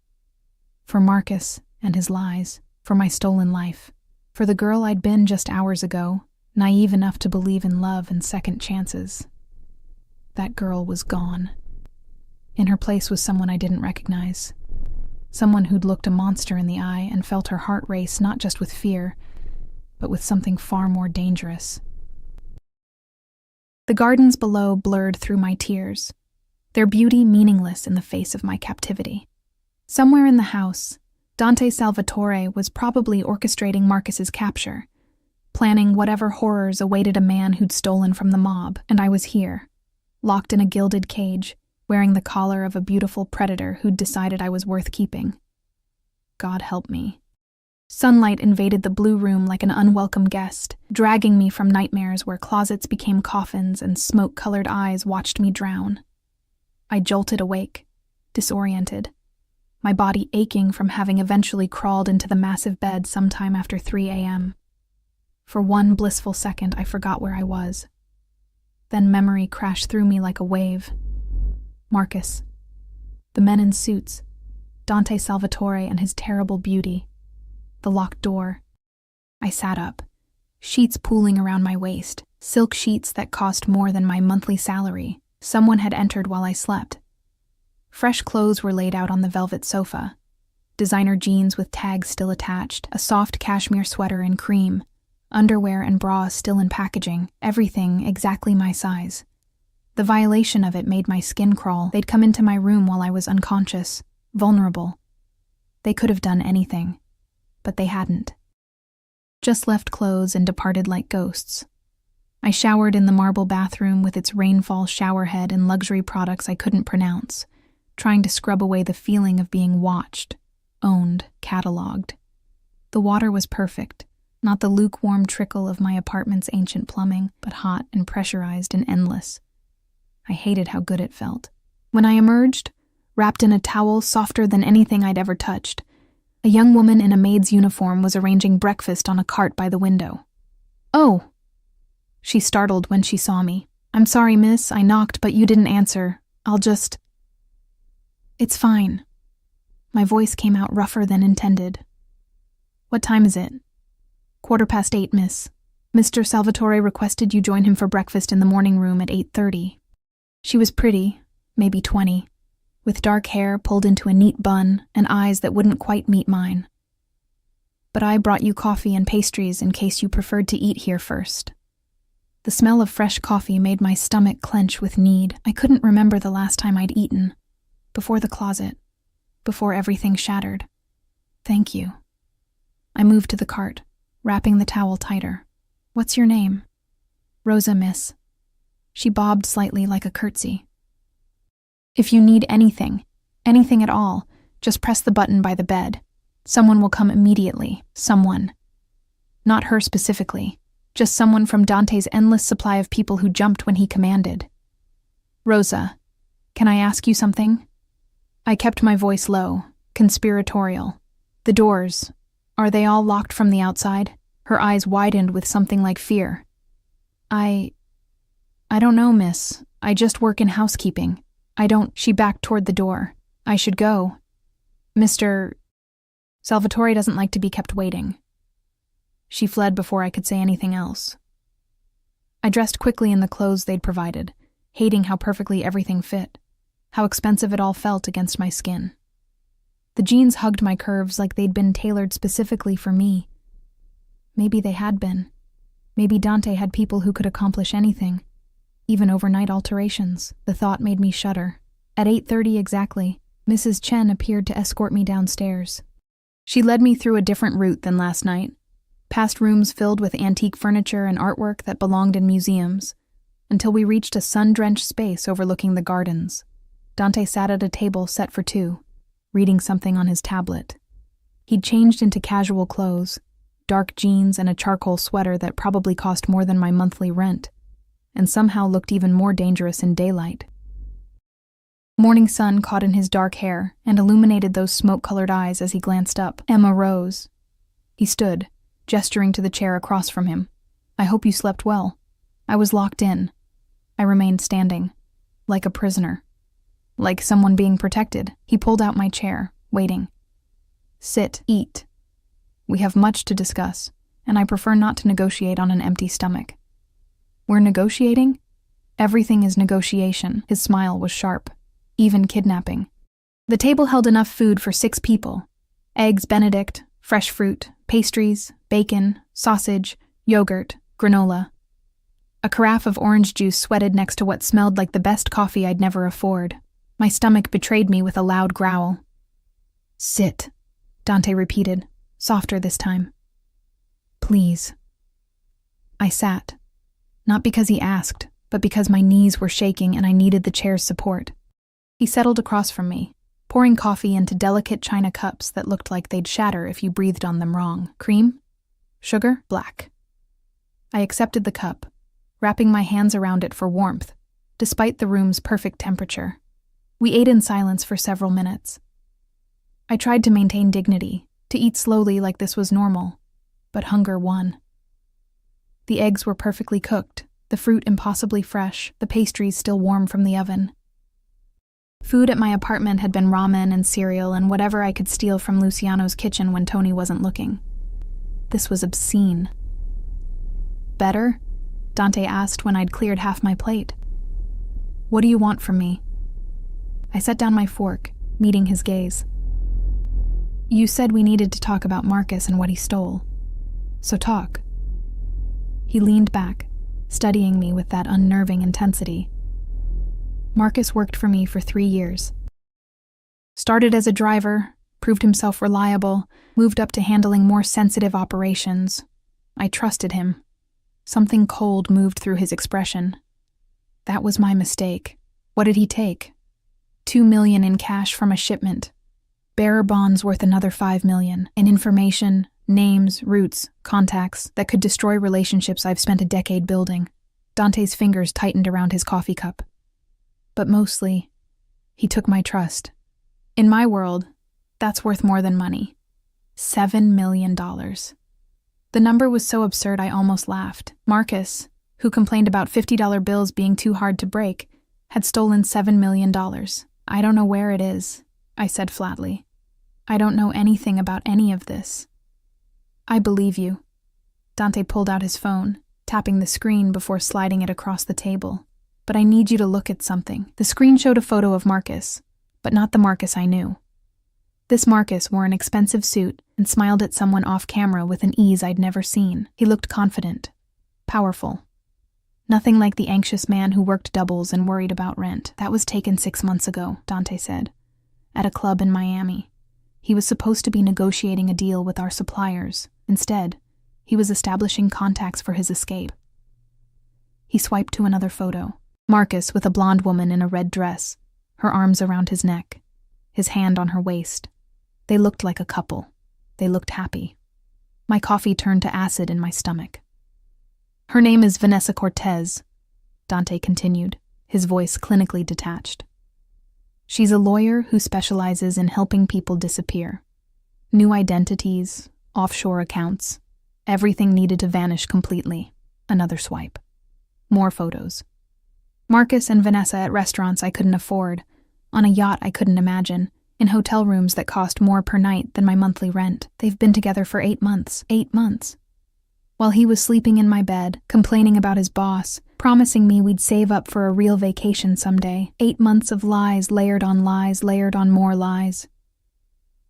Speaker 1: For Marcus and his lies. For my stolen life. For the girl I'd been just hours ago, naive enough to believe in love and second chances. That girl was gone. In her place was someone I didn't recognize. Someone who'd looked a monster in the eye and felt her heart race not just with fear, but with something far more dangerous. The gardens below blurred through my tears, their beauty meaningless in the face of my captivity. Somewhere in the house, Dante Salvatore was probably orchestrating Marcus's capture, planning whatever horrors awaited a man who'd stolen from the mob, and I was here, locked in a gilded cage, wearing the collar of a beautiful predator who'd decided I was worth keeping. God help me. Sunlight invaded the blue room like an unwelcome guest, dragging me from nightmares where closets became coffins and smoke-colored eyes watched me drown. I jolted awake, disoriented, my body aching from having eventually crawled into the massive bed sometime after 3 a.m. For one blissful second, I forgot where I was. Then memory crashed through me like a wave. Marcus. The men in suits. Dante Salvatore and his terrible beauty. The locked door. I sat up, sheets pooling around my waist, silk sheets that cost more than my monthly salary. Someone had entered while I slept. Fresh clothes were laid out on the velvet sofa. Designer jeans with tags still attached, a soft cashmere sweater in cream, underwear and bras still in packaging, everything exactly my size. The violation of it made my skin crawl. They'd come into my room while I was unconscious, vulnerable. They could have done anything, but they hadn't. Just left clothes and departed like ghosts. I showered in the marble bathroom with its rainfall showerhead and luxury products I couldn't pronounce, trying to scrub away the feeling of being watched, owned, catalogued. The water was perfect, not the lukewarm trickle of my apartment's ancient plumbing, but hot and pressurized and endless. I hated how good it felt. When I emerged, wrapped in a towel softer than anything I'd ever touched, a young woman in a maid's uniform was arranging breakfast on a cart by the window. "Oh!" She startled when she saw me. "I'm sorry, miss, I knocked, but you didn't answer. I'll just—" "It's fine." My voice came out rougher than intended. "What time is it?" "8:15, miss. Mr. Salvatore requested you join him for breakfast in the morning room at 8:30. She was pretty, maybe 20, with dark hair pulled into a neat bun and eyes that wouldn't quite meet mine. But I brought you coffee and pastries in case you preferred to eat here first. The smell of fresh coffee made my stomach clench with need. I couldn't remember the last time I'd eaten. Before the closet. Before everything shattered. Thank you. I moved to the cart, wrapping the towel tighter. What's your name? Rosa, miss. She bobbed slightly like a curtsy. If you need anything at all, just press the button by the bed. Someone will come immediately. Someone. Not her specifically. Just someone from Dante's endless supply of people who jumped when he commanded. Rosa, can I ask you something? I kept my voice low, conspiratorial. The doors, are they all locked from the outside? Her eyes widened with something like fear. I don't know, miss. I just work in housekeeping. She backed toward the door. I should go. Mr. Salvatore doesn't like to be kept waiting. She fled before I could say anything else. I dressed quickly in the clothes they'd provided, hating how perfectly everything fit, how expensive it all felt against my skin. The jeans hugged my curves like they'd been tailored specifically for me. Maybe they had been. Maybe Dante had people who could accomplish anything, even overnight alterations. The thought made me shudder. At 8:30 exactly, Mrs. Chen appeared to escort me downstairs. She led me through a different route than last night, past rooms filled with antique furniture and artwork that belonged in museums, until we reached a sun-drenched space overlooking the gardens. Dante sat at a table set for two, reading something on his tablet. He'd changed into casual clothes, dark jeans and a charcoal sweater that probably cost more than my monthly rent, and somehow looked even more dangerous in daylight. Morning sun caught in his dark hair and illuminated those smoke-colored eyes as he glanced up. Emma rose. He stood, gesturing to the chair across from him. I hope you slept well. I was locked in. I remained standing, like a prisoner. Like someone being protected. He pulled out my chair, waiting. Sit, eat. We have much to discuss, and I prefer not to negotiate on an empty stomach. We're negotiating? Everything is negotiation. His smile was sharp. Even kidnapping. The table held enough food for 6 people. Eggs Benedict, fresh fruit, pastries, bacon, sausage, yogurt, granola. A carafe of orange juice sweated next to what smelled like the best coffee I'd never afford. My stomach betrayed me with a loud growl. "Sit," Dante repeated, softer this time. "Please." I sat. Not because he asked, but because my knees were shaking and I needed the chair's support. He settled across from me, pouring coffee into delicate china cups that looked like they'd shatter if you breathed on them wrong. Cream? Sugar? Black. I accepted the cup, wrapping my hands around it for warmth, despite the room's perfect temperature. We ate in silence for several minutes. I tried to maintain dignity, to eat slowly like this was normal, but hunger won. The eggs were perfectly cooked, the fruit impossibly fresh, the pastries still warm from the oven. Food at my apartment had been ramen and cereal and whatever I could steal from Luciano's kitchen when Tony wasn't looking. This was obscene. "Better?" Dante asked when I'd cleared half my plate. "What do you want from me?" I set down my fork, meeting his gaze. "You said we needed to talk about Marcus and what he stole. So talk." He leaned back, studying me with that unnerving intensity. "Marcus worked for me for 3 years. Started as a driver, proved himself reliable, moved up to handling more sensitive operations. I trusted him. Something cold moved through his expression. That was my mistake. What did he take? $2 million in cash from a shipment. Bearer bonds worth another $5 million, and information, names, routes, contacts that could destroy relationships I've spent a decade building." Dante's fingers tightened around his coffee cup. "But mostly, he took my trust. In my world, that's worth more than money. $7 million. The number was so absurd I almost laughed. Marcus, who complained about $50 bills being too hard to break, had stolen $7 million. "I don't know where it is," I said flatly. "I don't know anything about any of this." "I believe you." Dante pulled out his phone, tapping the screen before sliding it across the table. "But I need you to look at something." The screen showed a photo of Marcus, but not the Marcus I knew. This Marcus wore an expensive suit and smiled at someone off camera with an ease I'd never seen. He looked confident, powerful. Nothing like the anxious man who worked doubles and worried about rent. "That was taken 6 months ago," Dante said, "at a club in Miami. He was supposed to be negotiating a deal with our suppliers. Instead, he was establishing contacts for his escape." He swiped to another photo. Marcus with a blonde woman in a red dress, her arms around his neck, his hand on her waist. They looked like a couple. They looked happy. My coffee turned to acid in my stomach. "Her name is Vanessa Cortez," Dante continued, his voice clinically detached. "She's a lawyer who specializes in helping people disappear. New identities, offshore accounts, everything needed to vanish completely." Another swipe. More photos. Marcus and Vanessa at restaurants I couldn't afford, on a yacht I couldn't imagine, in hotel rooms that cost more per night than my monthly rent. They've been together for 8 months. 8 months. While he was sleeping in my bed, complaining about his boss, promising me we'd save up for a real vacation someday. 8 months of lies layered on more lies.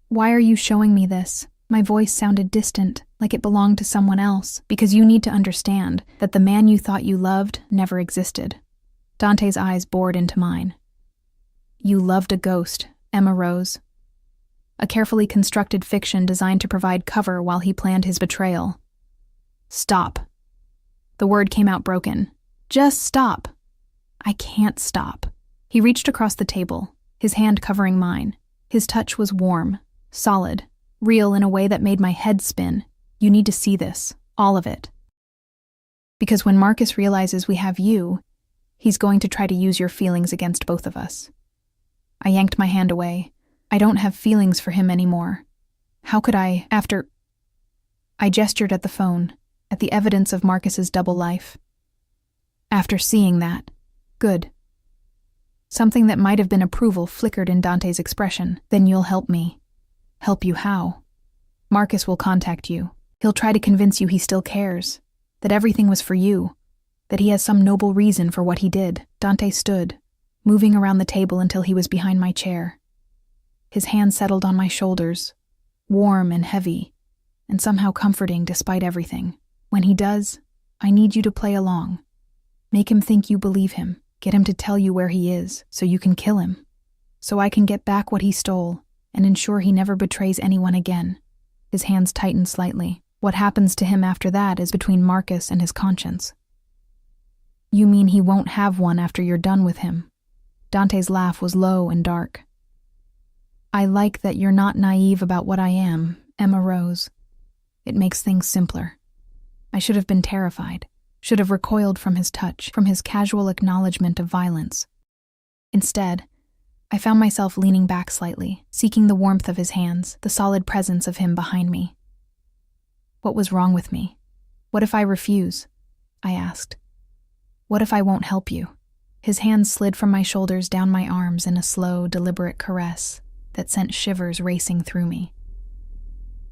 Speaker 1: "Why are you showing me this?" My voice sounded distant, like it belonged to someone else. "Because you need to understand that the man you thought you loved never existed." Dante's eyes bored into mine. "You loved a ghost," Emma rose. "A carefully constructed fiction designed to provide cover while he planned his betrayal." "Stop." The word came out broken. "Just stop." "I can't stop." He reached across the table, his hand covering mine. His touch was warm, solid, real in a way that made my head spin. "You need to see this, all of it. Because when Marcus realizes we have you, he's going to try to use your feelings against both of us." I yanked my hand away. I don't have feelings for him anymore. How could I, after... I gestured at the phone, at the evidence of Marcus's double life. "After seeing that, good." Something that might have been approval flickered in Dante's expression. "Then you'll help me." "Help you how?" Marcus will contact you. He'll try to convince you he still cares, that everything was for you, that he has some noble reason for what he did. Dante stood, moving around the table until he was behind my chair. His hand settled on my shoulders, warm and heavy, and somehow comforting despite everything. When he does, I need you to play along. Make him think you believe him. Get him to tell you where he is, so you can kill him. So I can get back what he stole and ensure he never betrays anyone again. His hands tightened slightly. What happens to him after that is between Marcus and his conscience. You mean he won't have one after you're done with him? Dante's laugh was low and dark. I like that you're not naive about what I am, Emma rose. It makes things simpler. I should have been terrified, should have recoiled from his touch, from his casual acknowledgement of violence. Instead, I found myself leaning back slightly, seeking the warmth of his hands, the solid presence of him behind me. What was wrong with me? What if I refuse? I asked. What if I won't help you? His hands slid from my shoulders down my arms in a slow, deliberate caress that sent shivers racing through me.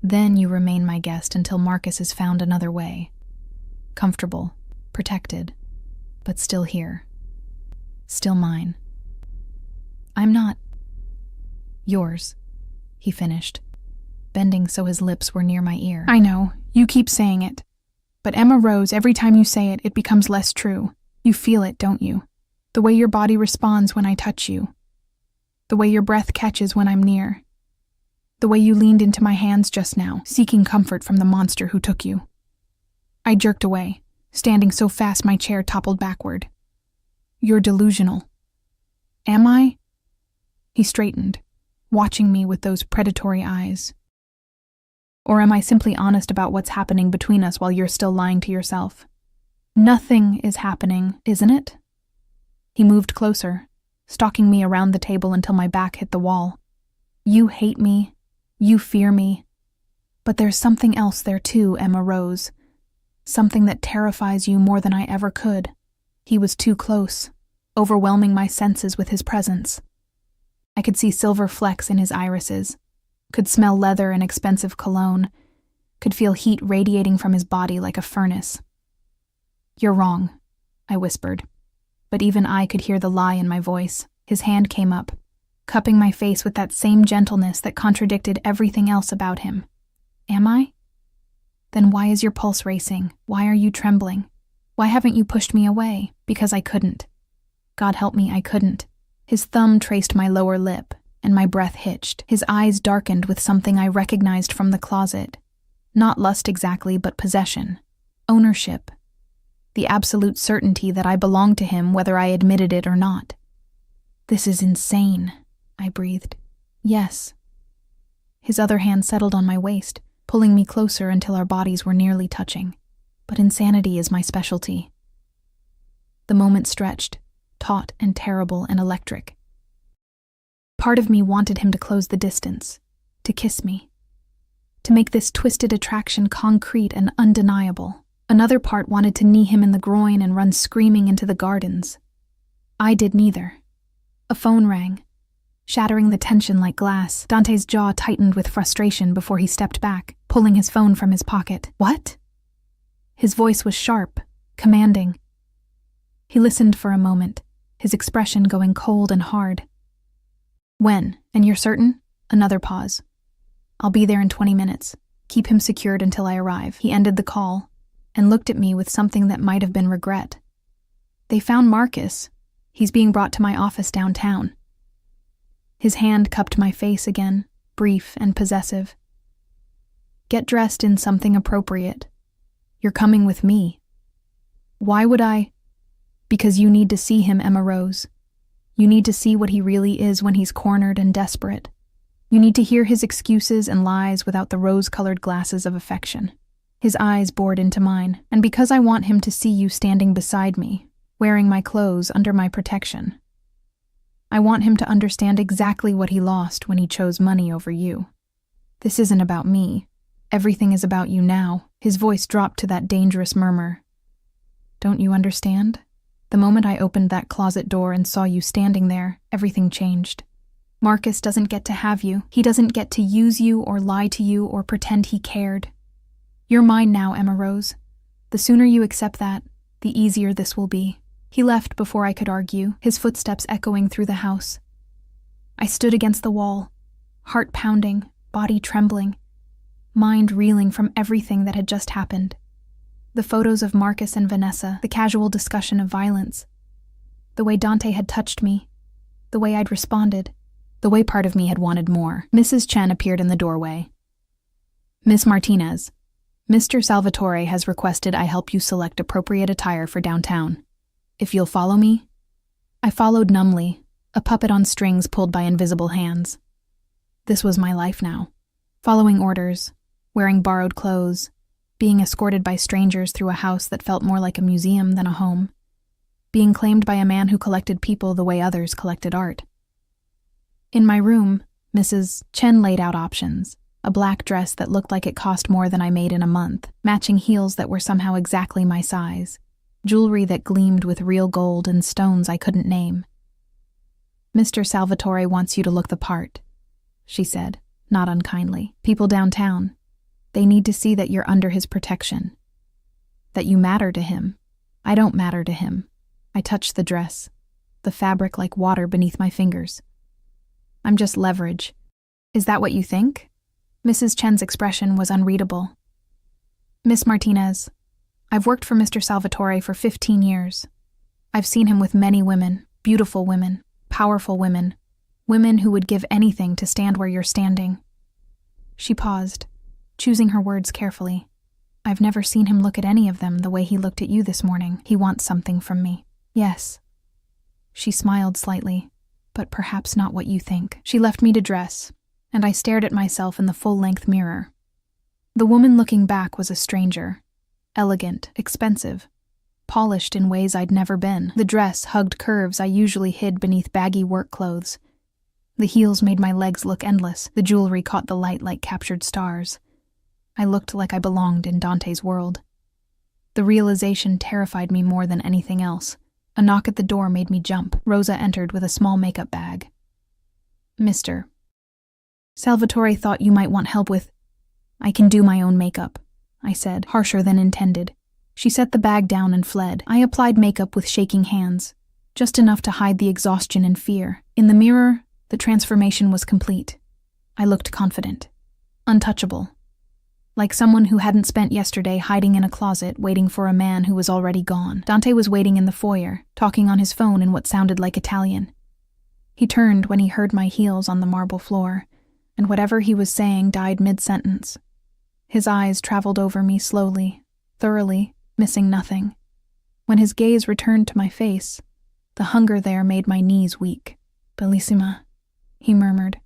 Speaker 1: Then you remain my guest until Marcus has found another way. Comfortable, protected, but still here. Still mine. I'm not yours, he finished, bending so his lips were near my ear.
Speaker 2: I know, you keep saying it. But Emma Rose, every time you say it, it becomes less true. You feel it, don't you? The way your body responds when I touch you. The way your breath catches when I'm near. The way you leaned into my hands just now, seeking comfort from the monster who took you. I jerked away, standing so fast my chair toppled backward. You're delusional. Am I? He straightened, watching me with those predatory eyes. Or am I simply honest about what's happening between us while you're still lying to yourself? Nothing is happening, isn't it? He moved closer, stalking me around the table until my back hit the wall. You hate me. You fear me. But there's something else there too, Emma Rose. Something that terrifies you more than I ever could. He was too close, overwhelming my senses with his presence. I could see silver flecks in his irises, could smell leather and expensive cologne, could feel heat radiating from his body like a furnace. You're wrong, I whispered, but even I could hear the lie in my voice. His hand came up, cupping my face with that same gentleness that contradicted everything else about him. Am I? Then why is your pulse racing? Why are you trembling? Why haven't you pushed me away? Because I couldn't. God help me, I couldn't. His thumb traced my lower lip, and my breath hitched. His eyes darkened with something I recognized from the closet. Not lust exactly, but possession. Ownership. The absolute certainty that I belonged to him whether I admitted it or not. This is insane, I breathed. Yes. His other hand settled on my waist, pulling me closer until our bodies were nearly touching. But insanity is my specialty. The moment stretched, taut and terrible and electric. Part of me wanted him to close the distance, to kiss me, to make this twisted attraction concrete and undeniable. Another part wanted to knee him in the groin and run screaming into the gardens. I did neither. A phone rang, shattering the tension like glass. Dante's jaw tightened with frustration before he stepped back, pulling his phone from his pocket. What? His voice was sharp, commanding. He listened for a moment, his expression going cold and hard. When? And you're certain? Another pause. I'll be there in 20 minutes. Keep him secured until I arrive. He ended the call and looked at me with something that might have been regret. They found Marcus. He's being brought to my office downtown. His hand cupped my face again, brief and possessive. Get dressed in something appropriate. You're coming with me. Why would I? Because you need to see him, Emma Rose. You need to see what he really is when he's cornered and desperate. You need to hear his excuses and lies without the rose-colored glasses of affection. His eyes bored into mine, and because I want him to see you standing beside me, wearing my clothes under my protection. I want him to understand exactly what he lost when he chose money over you. This isn't about me. Everything is about you now. His voice dropped to that dangerous murmur. Don't you understand? The moment I opened that closet door and saw you standing there, everything changed.
Speaker 1: Marcus doesn't get to have you. He doesn't get to use you or lie to you or pretend he cared. You're mine now, Emma Rose. The sooner you accept that, the easier this will be." He left before I could argue, his footsteps echoing through the house. I stood against the wall, heart pounding, body trembling, mind reeling from everything that had just happened. The photos of Marcus and Vanessa, the casual discussion of violence, the way Dante had touched me, the way I'd responded, the way part of me had wanted more. Mrs. Chen appeared in the doorway. "Miss Martinez, Mr. Salvatore has requested I help you select appropriate attire for downtown. If you'll follow me?" I followed numbly, a puppet on strings pulled by invisible hands. This was my life now. Following orders, wearing borrowed clothes, being escorted by strangers through a house that felt more like a museum than a home, being claimed by a man who collected people the way others collected art. In my room, Mrs. Chen laid out options. A black dress that looked like it cost more than I made in a month, matching heels that were somehow exactly my size, jewelry that gleamed with real gold and stones I couldn't name. "Mr. Salvatore wants you to look the part," she said, not unkindly. "People downtown, they need to see that you're under his protection, that you matter to him. I don't matter to him." I touched the dress, the fabric like water beneath my fingers. "I'm just leverage." "Is that what you think?" Mrs. Chen's expression was unreadable. "Miss Martinez, I've worked for Mr. Salvatore for 15 years. I've seen him with many women, beautiful women, powerful women, women who would give anything to stand where you're standing." She paused, choosing her words carefully. "I've never seen him look at any of them the way he looked at you this morning. He wants something from me." "Yes." She smiled slightly, "But perhaps not what you think." She left me to dress, and I stared at myself in the full-length mirror. The woman looking back was a stranger. Elegant, expensive, polished in ways I'd never been. The dress hugged curves I usually hid beneath baggy work clothes. The heels made my legs look endless. The jewelry caught the light like captured stars. I looked like I belonged in Dante's world. The realization terrified me more than anything else. A knock at the door made me jump. Rosa entered with a small makeup bag. "Mr. Salvatore thought you might want help with—" "I can do my own makeup," I said, harsher than intended. She set the bag down and fled. I applied makeup with shaking hands, just enough to hide the exhaustion and fear. In the mirror, the transformation was complete. I looked confident, untouchable, like someone who hadn't spent yesterday hiding in a closet waiting for a man who was already gone. Dante was waiting in the foyer, talking on his phone in what sounded like Italian. He turned when he heard my heels on the marble floor, and whatever he was saying died mid-sentence. His eyes traveled over me slowly, thoroughly, missing nothing. When his gaze returned to my face, the hunger there made my knees weak. "Bellissima," he murmured,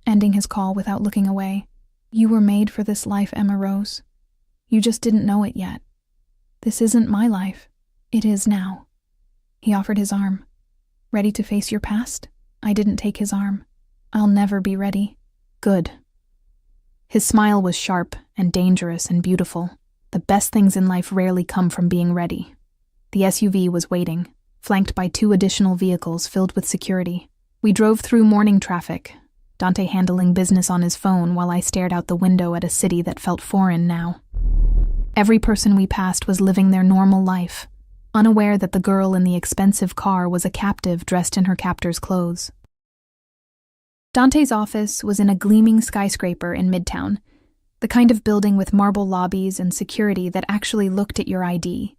Speaker 1: ending his call without looking away. "You were made for this life, Emma Rose. You just didn't know it yet. This isn't my life. It is now." He offered his arm. "Ready to face your past?" I didn't take his arm. "I'll never be ready." "Good." His smile was sharp and dangerous and beautiful. The best things in life rarely come from being ready. The SUV was waiting, flanked by 2 additional vehicles filled with security. We drove through morning traffic, Dante handling business on his phone while I stared out the window at a city that felt foreign now. Every person we passed was living their normal life, unaware that the girl in the expensive car was a captive dressed in her captor's clothes. Dante's office was in a gleaming skyscraper in Midtown, the kind of building with marble lobbies and security that actually looked at your ID.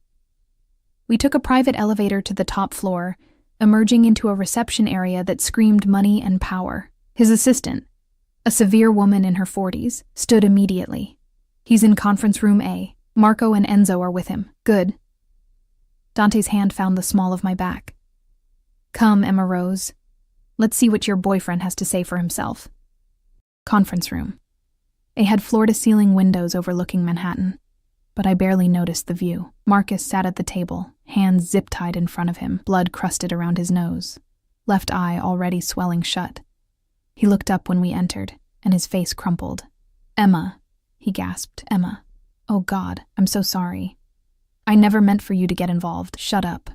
Speaker 1: We took a private elevator to the top floor, emerging into a reception area that screamed money and power. His assistant, a severe woman in her 40s, stood immediately. "He's in conference room A. Marco and Enzo are with him." "Good." Dante's hand found the small of my back. "Come, Emma Rose. Let's see what your boyfriend has to say for himself." Conference room. It had floor-to-ceiling windows overlooking Manhattan, but I barely noticed the view. Marcus sat at the table, hands zip-tied in front of him, blood crusted around his nose, left eye already swelling shut. He looked up when we entered, and his face crumpled. "Emma," he gasped. "Emma. Oh God, I'm so sorry. I never meant for you to get involved." "Shut up,"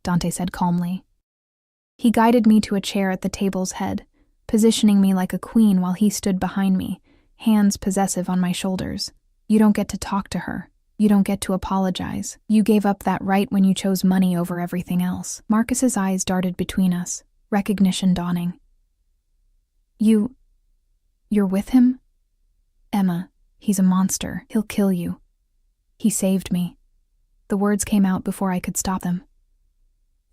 Speaker 1: Dante said calmly. He guided me to a chair at the table's head, positioning me like a queen while he stood behind me, hands possessive on my shoulders. You don't get to talk to her. You don't get to apologize. You gave up that right when you chose money over everything else. Marcus's eyes darted between us, recognition dawning. You're with him? Emma, he's a monster. He'll kill you. He saved me. The words came out before I could stop them.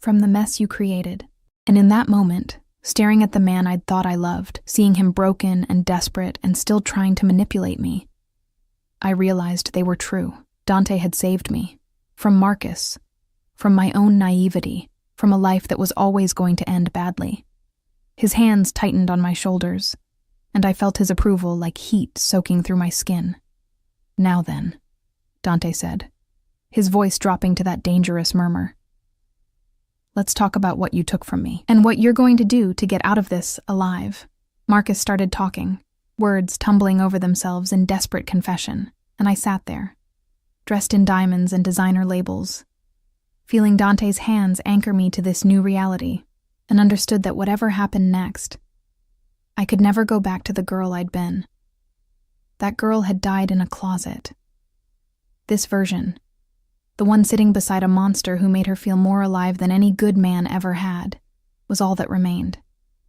Speaker 1: From the mess you created. And in that moment, staring at the man I'd thought I loved, seeing him broken and desperate and still trying to manipulate me, I realized they were true. Dante had saved me. From Marcus. From my own naivety. From a life that was always going to end badly. His hands tightened on my shoulders, and I felt his approval like heat soaking through my skin. Now then, Dante said, his voice dropping to that dangerous murmur. Let's talk about what you took from me, and what you're going to do to get out of this alive. Marcus started talking, words tumbling over themselves in desperate confession, and I sat there, dressed in diamonds and designer labels, feeling Dante's hands anchor me to this new reality, and understood that whatever happened next, I could never go back to the girl I'd been. That girl had died in a closet. This version, the one sitting beside a monster who made her feel more alive than any good man ever had, was all that remained.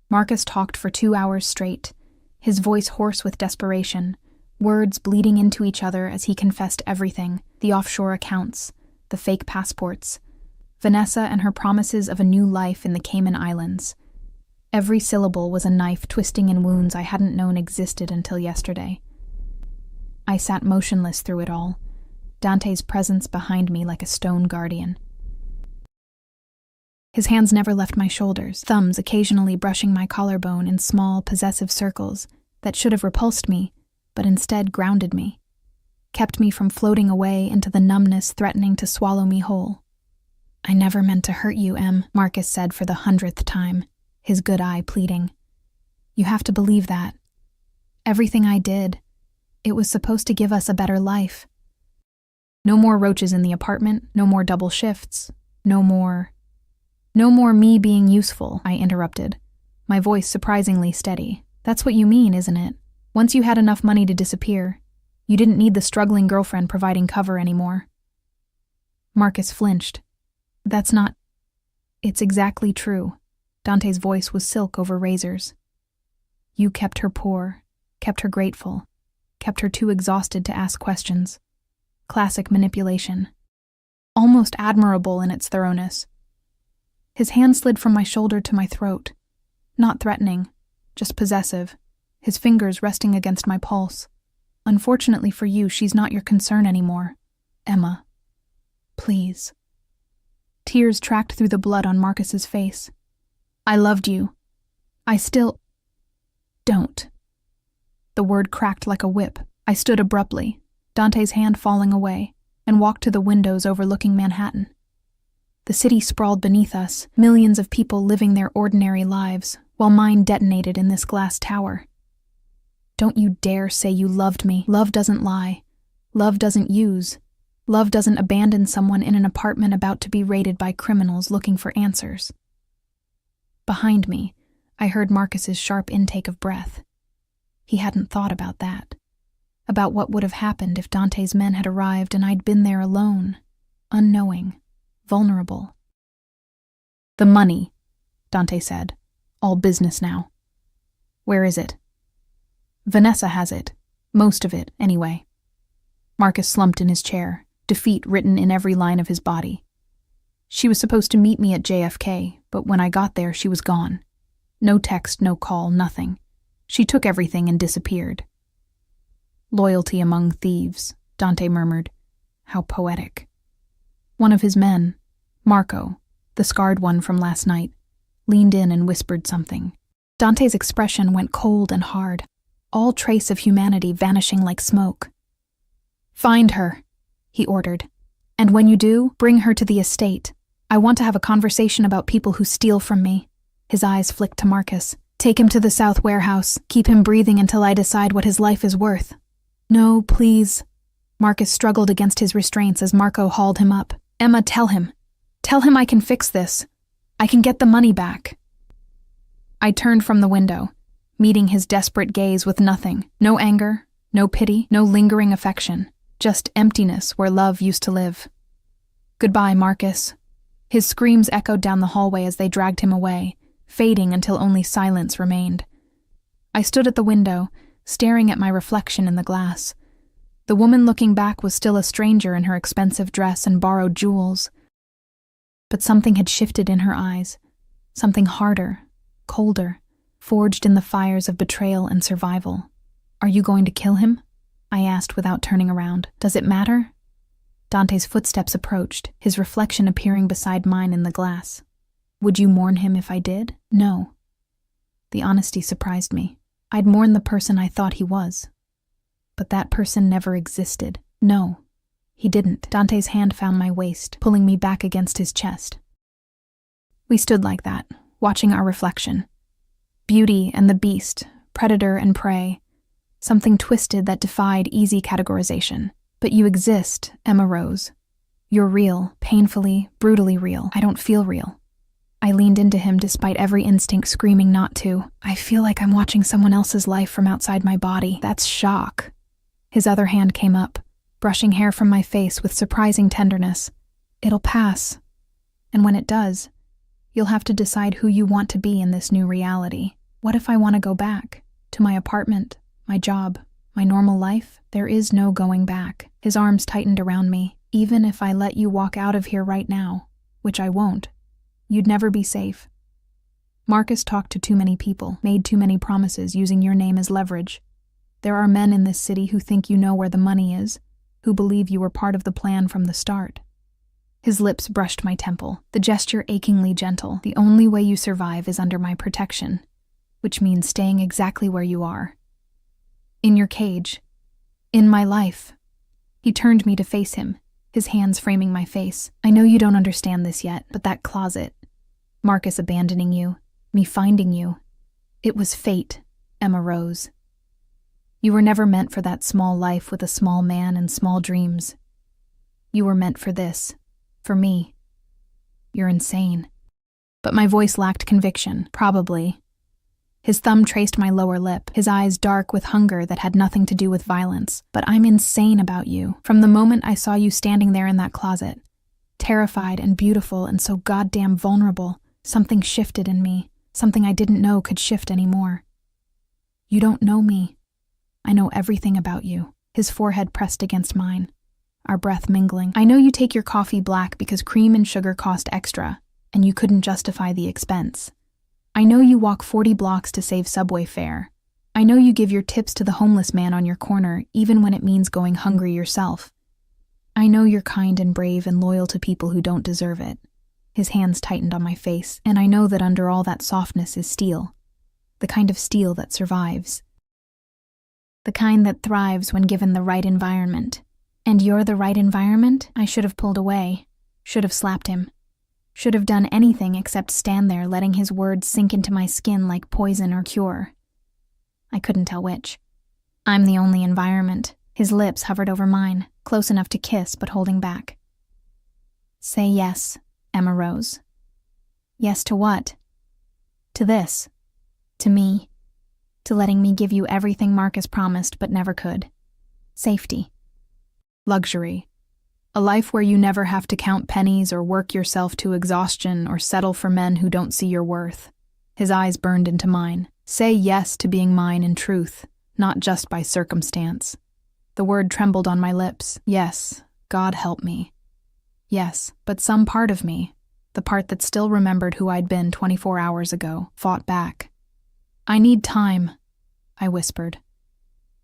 Speaker 1: Marcus talked for 2 hours straight, his voice hoarse with desperation, words bleeding into each other as he confessed everything, the offshore accounts, the fake passports, Vanessa and her promises of a new life in the Cayman Islands. Every syllable was a knife twisting in wounds I hadn't known existed until yesterday. I sat motionless through it all, Dante's presence behind me like a stone guardian. His hands never left my shoulders, thumbs occasionally brushing my collarbone in small, possessive circles that should have repulsed me, but instead grounded me, kept me from floating away into the numbness threatening to swallow me whole. I never meant to hurt you, Em, Marcus said for the 100th time, his good eye pleading. You have to believe that. Everything I did, it was supposed to give us a better life. No more roaches in the apartment, no more double shifts, no more me being useful, I interrupted, my voice surprisingly steady. That's what you mean, isn't it? Once you had enough money to disappear, you didn't need the struggling girlfriend providing cover anymore. Marcus flinched. That's not... It's exactly true. Dante's voice was silk over razors. You kept her poor, kept her grateful, kept her too exhausted to ask questions. Classic manipulation. Almost admirable in its thoroughness. His hand slid from my shoulder to my throat. Not threatening, just possessive, his fingers resting against my pulse. Unfortunately for you, she's not your concern anymore. Emma. Please. Tears tracked through the blood on Marcus's face. I loved you. I still... Don't. The word cracked like a whip. I stood abruptly, Dante's hand falling away, and walked to the windows overlooking Manhattan. The city sprawled beneath us, millions of people living their ordinary lives, while mine detonated in this glass tower. Don't you dare say you loved me. Love doesn't lie. Love doesn't use. Love doesn't abandon someone in an apartment about to be raided by criminals looking for answers. Behind me, I heard Marcus's sharp intake of breath. He hadn't thought about that. About what would have happened if Dante's men had arrived and I'd been there alone, unknowing, vulnerable. The money, Dante said. All business now. Where is it? Vanessa has it. Most of it, anyway. Marcus slumped in his chair, defeat written in every line of his body. She was supposed to meet me at JFK, but when I got there, she was gone. No text, no call, nothing. She took everything and disappeared. Loyalty among thieves, Dante murmured. How poetic. One of his men, Marco, the scarred one from last night, leaned in and whispered something. Dante's expression went cold and hard, all trace of humanity vanishing like smoke. Find her, he ordered. And when you do, bring her to the estate. I want to have a conversation about people who steal from me. His eyes flicked to Marcus. Take him to the South Warehouse. Keep him breathing until I decide what his life is worth. No, please. Marcus struggled against his restraints as Marco hauled him up. Emma, tell him. Tell him I can fix this. I can get the money back. I turned from the window, meeting his desperate gaze with nothing. No anger, no pity, no lingering affection. Just emptiness where love used to live. "Goodbye, Marcus." His screams echoed down the hallway as they dragged him away, fading until only silence remained. I stood at the window, staring at my reflection in the glass. The woman looking back was still a stranger in her expensive dress and borrowed jewels. But something had shifted in her eyes, something harder, colder, forged in the fires of betrayal and survival. "Are you going to kill him?" I asked without turning around. "Does it matter?" Dante's footsteps approached, his reflection appearing beside mine in the glass. "Would you mourn him if I did?" "No." The honesty surprised me. I'd mourn the person I thought he was. But that person never existed. No, he didn't. Dante's hand found my waist, pulling me back against his chest. We stood like that, watching our reflection. Beauty and the beast, predator and prey. Something twisted that defied easy categorization. "But you exist, Emma Rose. You're real, painfully, brutally real. I don't feel real." I leaned into him despite every instinct screaming not to. "I feel like I'm watching someone else's life from outside my body. That's shock." His other hand came up, brushing hair from my face with surprising tenderness. "It'll pass. And when it does, you'll have to decide who you want to be in this new reality. What if I want to go back? To my apartment, my job, my normal life? There is no going back." His arms tightened around me. "Even if I let you walk out of here right now, which I won't, you'd never be safe. Marcus talked to too many people, made too many promises using your name as leverage. There are men in this city who think you know where the money is, who believe you were part of the plan from the start." His lips brushed my temple, the gesture achingly gentle. "The only way you survive is under my protection, which means staying exactly where you are. In your cage. In my life." He turned me to face him, his hands framing my face. "I know you don't understand this yet, but that closet, Marcus abandoning you, me finding you, it was fate, Emma Rose. You were never meant for that small life with a small man and small dreams. You were meant for this, for me. You're insane." But my voice lacked conviction, probably. His thumb traced my lower lip, his eyes dark with hunger that had nothing to do with violence. "But I'm insane about you. From the moment I saw you standing there in that closet, terrified and beautiful and so goddamn vulnerable, something shifted in me, something I didn't know could shift anymore. You don't know me. I know everything about you." His forehead pressed against mine, our breath mingling. "I know you take your coffee black because cream and sugar cost extra, and you couldn't justify the expense. I know you walk 40 blocks to save subway fare. I know you give your tips to the homeless man on your corner, even when it means going hungry yourself. I know you're kind and brave and loyal to people who don't deserve it." His hands tightened on my face, "and I know that under all that softness is steel. The kind of steel that survives. The kind that thrives when given the right environment. And you're the right environment?" I should have pulled away, should have slapped him. Should have done anything except stand there letting his words sink into my skin like poison or cure. I couldn't tell which. "I'm the only environment." His lips hovered over mine, close enough to kiss but holding back. "Say yes, Emma Rose." "Yes to what?" "To this. To me. To letting me give you everything Marcus promised but never could. Safety. Luxury. A life where you never have to count pennies or work yourself to exhaustion or settle for men who don't see your worth." His eyes burned into mine. "Say yes to being mine in truth, not just by circumstance." The word trembled on my lips. Yes, God help me. Yes, but some part of me, the part that still remembered who I'd been 24 hours ago, fought back. "I need time," I whispered.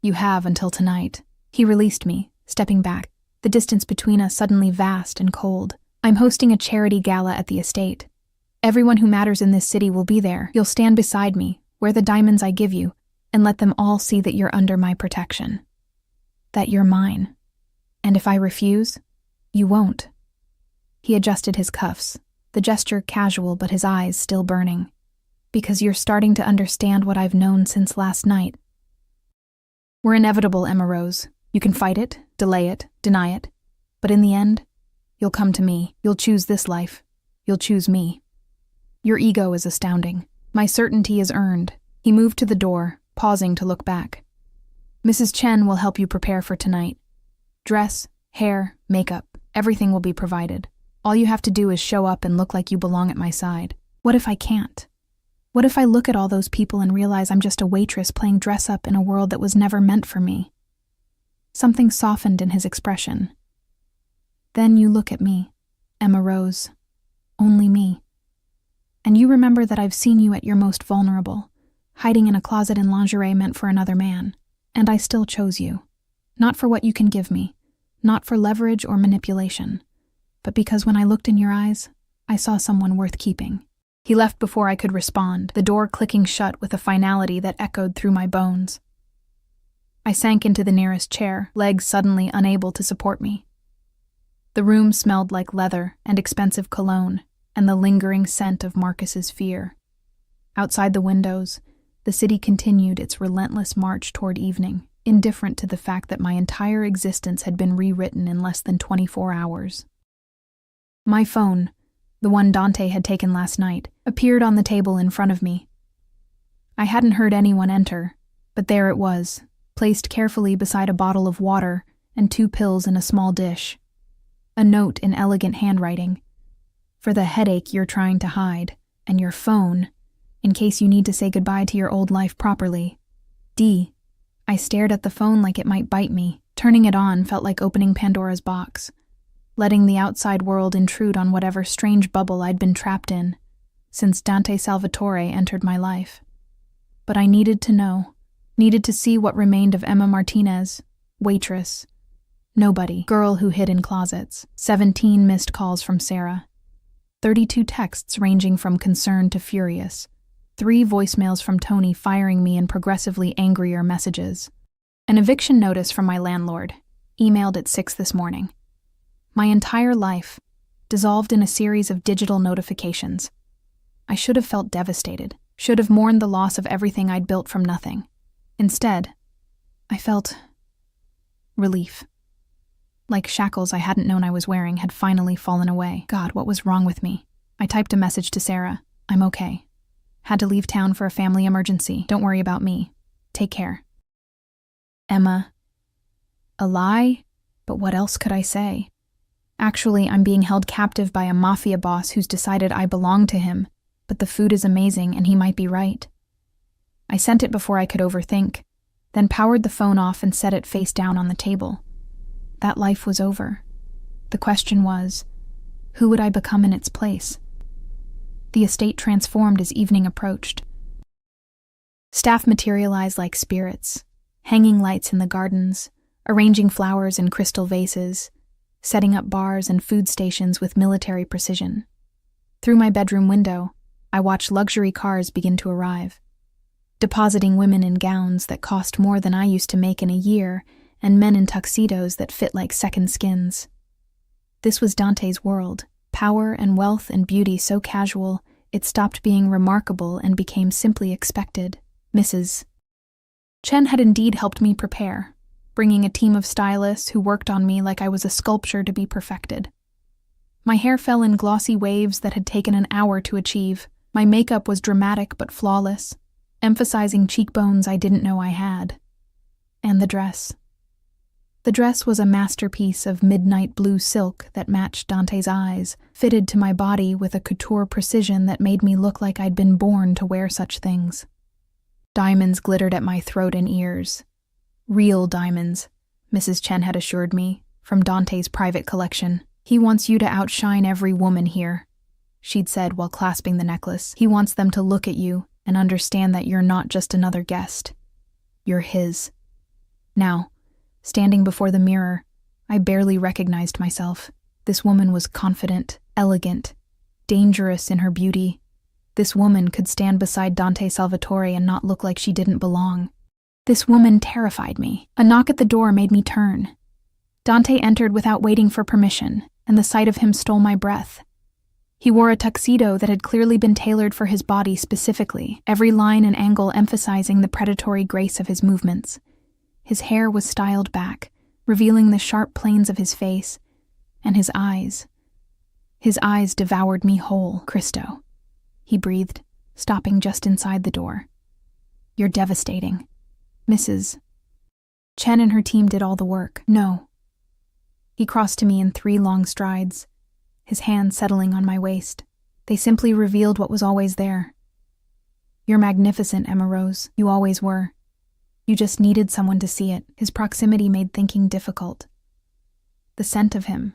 Speaker 1: "You have until tonight." He released me, stepping back, the distance between us suddenly vast and cold. "I'm hosting a charity gala at the estate. Everyone who matters in this city will be there. You'll stand beside me, wear the diamonds I give you, and let them all see that you're under my protection. That you're mine. And if I refuse, you won't." He adjusted his cuffs, the gesture casual but his eyes still burning. "Because you're starting to understand what I've known since last night. We're inevitable, Emma Rose. You can fight it, delay it, deny it. But in the end, you'll come to me. You'll choose this life. You'll choose me. Your ego is astounding. My certainty is earned, He moved to the door, pausing to look back. Mrs. Chen will help you prepare for tonight. Dress, hair, makeup, everything will be provided. All you have to do is show up and look like you belong at my side. What if I can't? What if I look at all those people and realize I'm just a waitress playing dress-up in a world that was never meant for me? Something softened in his expression. Then you look at me, Emma Rose. Only me. And you remember that I've seen you at your most vulnerable, hiding in a closet in lingerie meant for another man. And I still chose you. Not for what you can give me, not for leverage or manipulation, but because when I looked in your eyes, I saw someone worth keeping. He left before I could respond, the door clicking shut with a finality that echoed through my bones. I sank into the nearest chair, legs suddenly unable to support me. The room smelled like leather and expensive cologne, and the lingering scent of Marcus's fear. Outside the windows, the city continued its relentless march toward evening, indifferent to the fact that my entire existence had been rewritten in less than 24 hours. My phone, the one Dante had taken last night, appeared on the table in front of me. I hadn't heard anyone enter, but there it was, placed carefully beside a bottle of water and 2 pills in a small dish. A note in elegant handwriting. For the headache you're trying to hide, and your phone, in case you need to say goodbye to your old life properly. D. I stared at the phone like it might bite me. Turning it on felt like opening Pandora's box, letting the outside world intrude on whatever strange bubble I'd been trapped in since Dante Salvatore entered my life. But I needed to know, needed to see what remained of Emma Martinez, waitress, nobody, girl who hid in closets, 17 missed calls from Sarah, 32 texts ranging from concerned to furious, 3 voicemails from Tony firing me in progressively angrier messages, an eviction notice from my landlord, emailed at 6 this morning. My entire life, dissolved in a series of digital notifications. I should have felt devastated, should have mourned the loss of everything I'd built from nothing. Instead, I felt relief. Like shackles I hadn't known I was wearing had finally fallen away. God, what was wrong with me? I typed a message to Sarah. I'm okay. Had to leave town for a family emergency. Don't worry about me. Take care. Emma. A lie? But what else could I say? Actually, I'm being held captive by a mafia boss who's decided I belong to him, but the food is amazing and he might be right. I sent it before I could overthink, then powered the phone off and set it face down on the table. That life was over. The question was, who would I become in its place? The estate transformed as evening approached. Staff materialized like spirits, hanging lights in the gardens, arranging flowers in crystal vases, setting up bars and food stations with military precision. Through my bedroom window, I watched luxury cars begin to arrive, depositing women in gowns that cost more than I used to make in a year and men in tuxedos that fit like second skins. This was Dante's world, power and wealth and beauty so casual it stopped being remarkable and became simply expected. Mrs. Chen had indeed helped me prepare, bringing a team of stylists who worked on me like I was a sculpture to be perfected. My hair fell in glossy waves that had taken an hour to achieve. My makeup was dramatic but flawless, emphasizing cheekbones I didn't know I had. And the dress. The dress was a masterpiece of midnight blue silk that matched Dante's eyes, fitted to my body with a couture precision that made me look like I'd been born to wear such things. Diamonds glittered at my throat and ears. Real diamonds, Mrs. Chen had assured me, from Dante's private collection. He wants you to outshine every woman here, she'd said while clasping the necklace. He wants them to look at you and understand that you're not just another guest. You're his. Now, standing before the mirror, I barely recognized myself. This woman was confident, elegant, dangerous in her beauty. This woman could stand beside Dante Salvatore and not look like she didn't belong. This woman terrified me. A knock at the door made me turn. Dante entered without waiting for permission, and the sight of him stole my breath. He wore a tuxedo that had clearly been tailored for his body specifically, every line and angle emphasizing the predatory grace of his movements. His hair was styled back, revealing the sharp planes of his face, and his eyes. His eyes devoured me whole. Cristo, he breathed, stopping just inside the door. You're devastating. Mrs. Chen and her team did all the work. No. He crossed to me in 3 long strides, his hand settling on my waist. They simply revealed what was always there. You're magnificent, Emma Rose. You always were. You just needed someone to see it. His proximity made thinking difficult. The scent of him,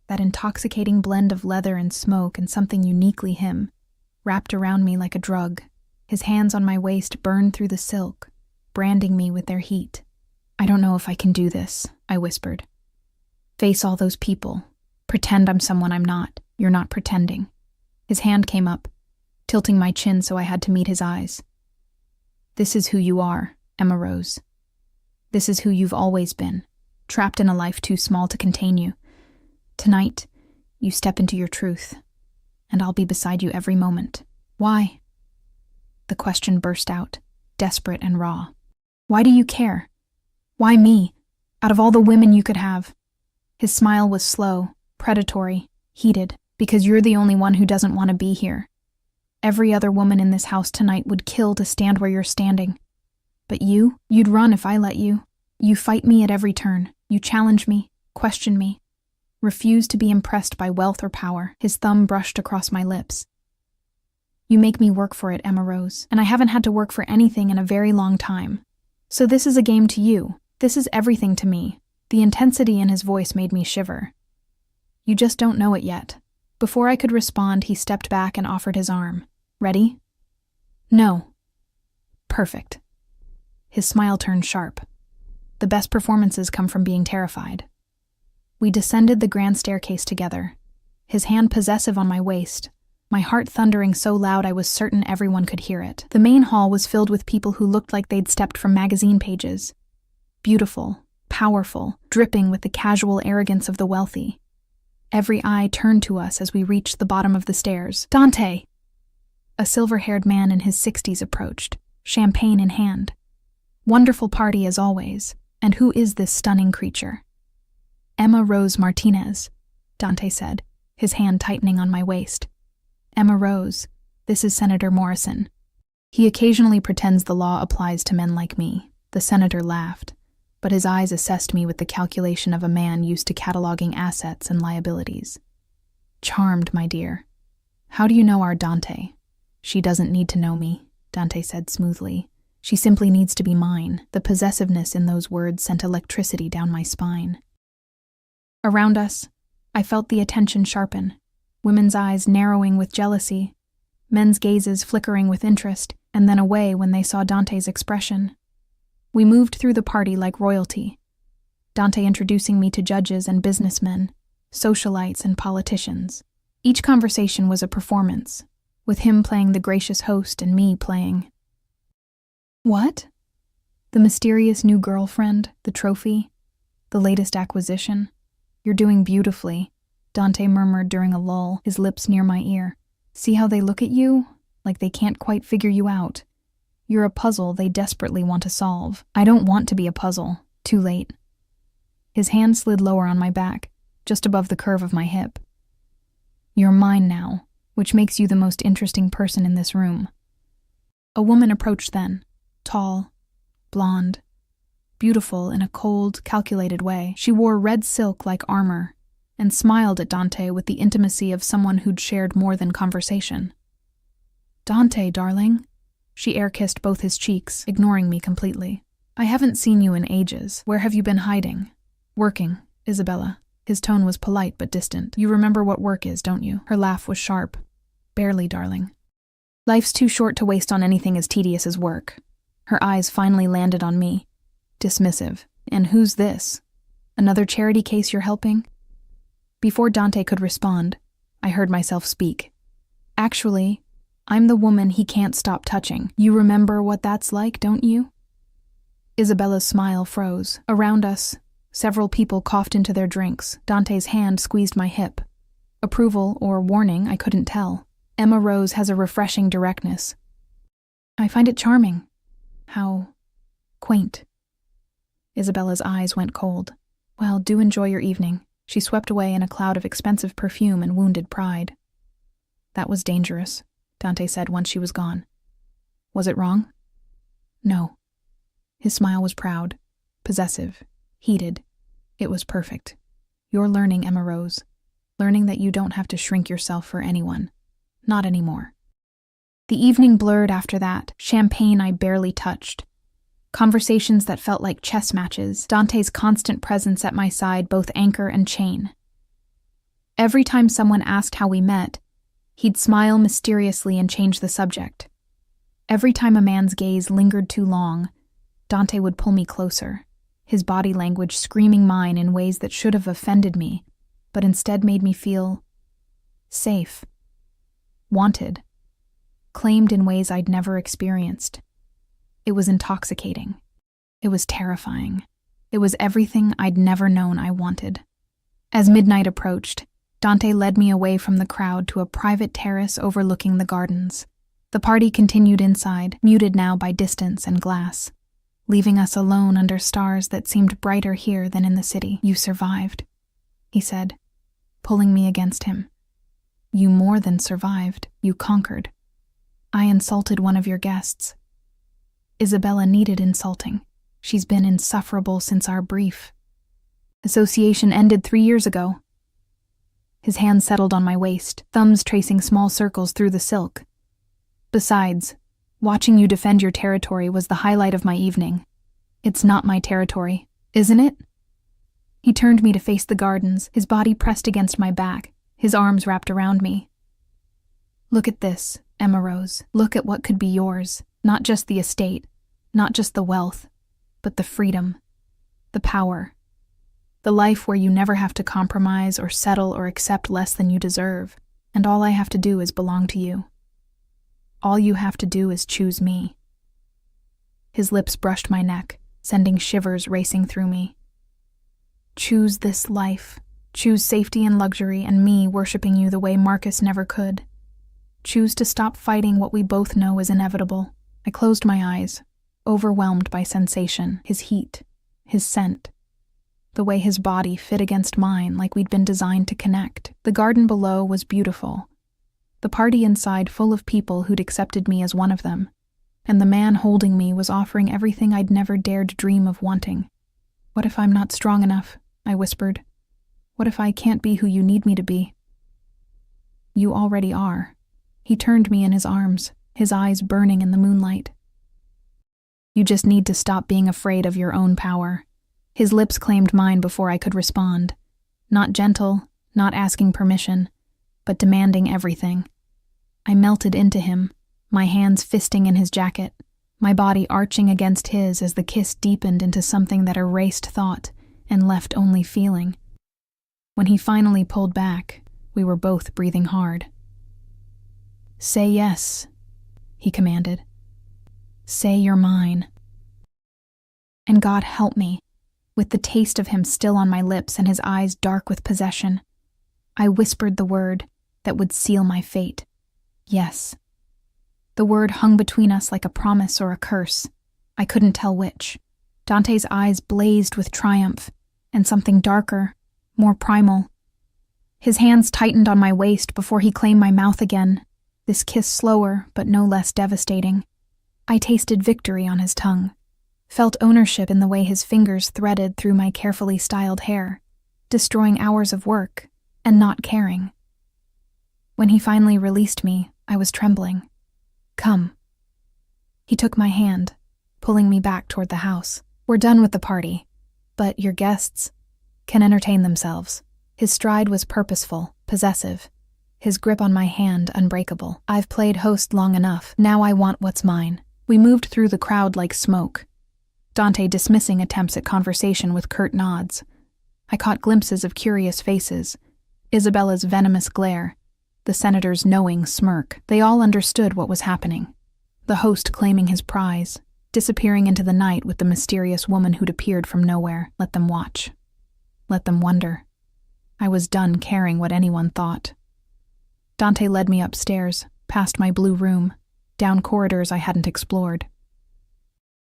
Speaker 1: that intoxicating blend of leather and smoke and something uniquely him, wrapped around me like a drug. His hands on my waist burned through the silk, branding me with their heat. I don't know if I can do this, I whispered. Face all those people. Pretend I'm someone I'm not. You're not pretending. His hand came up, tilting my chin so I had to meet his eyes. This is who you are, Emma Rose. This is who you've always been, trapped in a life too small to contain you. Tonight, you step into your truth, and I'll be beside you every moment. Why? The question burst out, desperate and raw. Why do you care? Why me, out of all the women you could have? His smile was slow, predatory, heated, because you're the only one who doesn't want to be here. Every other woman in this house tonight would kill to stand where you're standing. But you'd run if I let you. You fight me at every turn. You challenge me, question me, refuse to be impressed by wealth or power. His thumb brushed across my lips. You make me work for it, Emma Rose, and I haven't had to work for anything in a very long time. So this is a game to you. This is everything to me. The intensity in his voice made me shiver. You just don't know it yet. Before I could respond, he stepped back and offered his arm. Ready? No. Perfect. His smile turned sharp. The best performances come from being terrified. We descended the grand staircase together, his hand possessive on my waist, my heart thundering so loud I was certain everyone could hear it. The main hall was filled with people who looked like they'd stepped from magazine pages. Beautiful, powerful, dripping with the casual arrogance of the wealthy. Every eye turned to us as we reached the bottom of the stairs. Dante! A silver-haired man in his 60s approached, champagne in hand. Wonderful party as always. And who is this stunning creature? Emma Rose Martinez, Dante said, his hand tightening on my waist. Emma Rose, this is Senator Morrison. He occasionally pretends the law applies to men like me. The senator laughed, but his eyes assessed me with the calculation of a man used to cataloging assets and liabilities. Charmed, my dear. How do you know our Dante? She doesn't need to know me, Dante said smoothly. She simply needs to be mine. The possessiveness in those words sent electricity down my spine. Around us, I felt the attention sharpen, women's eyes narrowing with jealousy, men's gazes flickering with interest, and then away when they saw Dante's expression. We moved through the party like royalty, Dante introducing me to judges and businessmen, socialites and politicians. Each conversation was a performance, with him playing the gracious host and me playing. What? The mysterious new girlfriend, the trophy, the latest acquisition. You're doing beautifully, Dante murmured during a lull, his lips near my ear. See how they look at you? Like they can't quite figure you out. You're a puzzle they desperately want to solve. I don't want to be a puzzle. Too late. His hand slid lower on my back, just above the curve of my hip. You're mine now, which makes you the most interesting person in this room. A woman approached then, tall, blonde, beautiful in a cold, calculated way. She wore red silk like armor and smiled at Dante with the intimacy of someone who'd shared more than conversation. Dante, darling. She air-kissed both his cheeks, ignoring me completely. I haven't seen you in ages. Where have you been hiding? Working, Isabella. His tone was polite but distant. You remember what work is, don't you? Her laugh was sharp. Barely, darling. Life's too short to waste on anything as tedious as work. Her eyes finally landed on me. Dismissive. And who's this? Another charity case you're helping? Before Dante could respond, I heard myself speak. Actually, I'm the woman he can't stop touching. You remember what that's like, don't you? Isabella's smile froze. Around us, several people coughed into their drinks. Dante's hand squeezed my hip. Approval or warning, I couldn't tell. Emma Rose has a refreshing directness. I find it charming. How quaint. Isabella's eyes went cold. Well, do enjoy your evening. She swept away in a cloud of expensive perfume and wounded pride. That was dangerous, Dante said once she was gone. Was it wrong? No. His smile was proud, possessive, heated. It was perfect. You're learning, Emma Rose. Learning that you don't have to shrink yourself for anyone. Not anymore. The evening blurred after that, champagne I barely touched. Conversations that felt like chess matches, Dante's constant presence at my side both anchor and chain. Every time someone asked how we met, he'd smile mysteriously and change the subject. Every time a man's gaze lingered too long, Dante would pull me closer, his body language screaming mine in ways that should have offended me, but instead made me feel safe, wanted, claimed in ways I'd never experienced. It was intoxicating. It was terrifying. It was everything I'd never known I wanted. As midnight approached, Dante led me away from the crowd to a private terrace overlooking the gardens. The party continued inside, muted now by distance and glass, leaving us alone under stars that seemed brighter here than in the city. "You survived," he said, pulling me against him. "You more than survived, you conquered. I insulted one of your guests. Isabella needed insulting. She's been insufferable since our brief association ended 3 years ago." His hand settled on my waist, thumbs tracing small circles through the silk. "Besides, watching you defend your territory was the highlight of my evening. It's not my territory, isn't it?" He turned me to face the gardens, his body pressed against my back, his arms wrapped around me. "Look at this, Emma Rose. Look at what could be yours. Not just the estate, not just the wealth, but the freedom, the power, the life where you never have to compromise or settle or accept less than you deserve, and all I have to do is belong to you. All you have to do is choose me." His lips brushed my neck, sending shivers racing through me. "Choose this life. Choose safety and luxury and me worshiping you the way Marcus never could. Choose to stop fighting what we both know is inevitable." I closed my eyes, overwhelmed by sensation, his heat, his scent, the way his body fit against mine like we'd been designed to connect. The garden below was beautiful, the party inside full of people who'd accepted me as one of them, and the man holding me was offering everything I'd never dared dream of wanting. "What if I'm not strong enough?" I whispered. "What if I can't be who you need me to be?" "You already are." He turned me in his arms, his eyes burning in the moonlight. "You just need to stop being afraid of your own power." His lips claimed mine before I could respond. Not gentle, not asking permission, but demanding everything. I melted into him, my hands fisting in his jacket, my body arching against his as the kiss deepened into something that erased thought and left only feeling. When he finally pulled back, we were both breathing hard. "Say yes," he commanded. "Say you're mine." And God help me, with the taste of him still on my lips and his eyes dark with possession, I whispered the word that would seal my fate. Yes. The word hung between us like a promise or a curse. I couldn't tell which. Dante's eyes blazed with triumph, and something darker, more primal. His hands tightened on my waist before he claimed my mouth again, this kiss slower but no less devastating. I tasted victory on his tongue, felt ownership in the way his fingers threaded through my carefully styled hair, destroying hours of work and not caring. When he finally released me, I was trembling. "Come." He took my hand, pulling me back toward the house. "We're done with the party, but your guests can entertain themselves." His stride was purposeful, possessive, his grip on my hand unbreakable. "I've played host long enough. Now I want what's mine." We moved through the crowd like smoke, Dante dismissing attempts at conversation with curt nods. I caught glimpses of curious faces, Isabella's venomous glare, the senator's knowing smirk. They all understood what was happening. The host claiming his prize, disappearing into the night with the mysterious woman who'd appeared from nowhere. Let them watch. Let them wonder. I was done caring what anyone thought. Dante led me upstairs, past my blue room, down corridors I hadn't explored.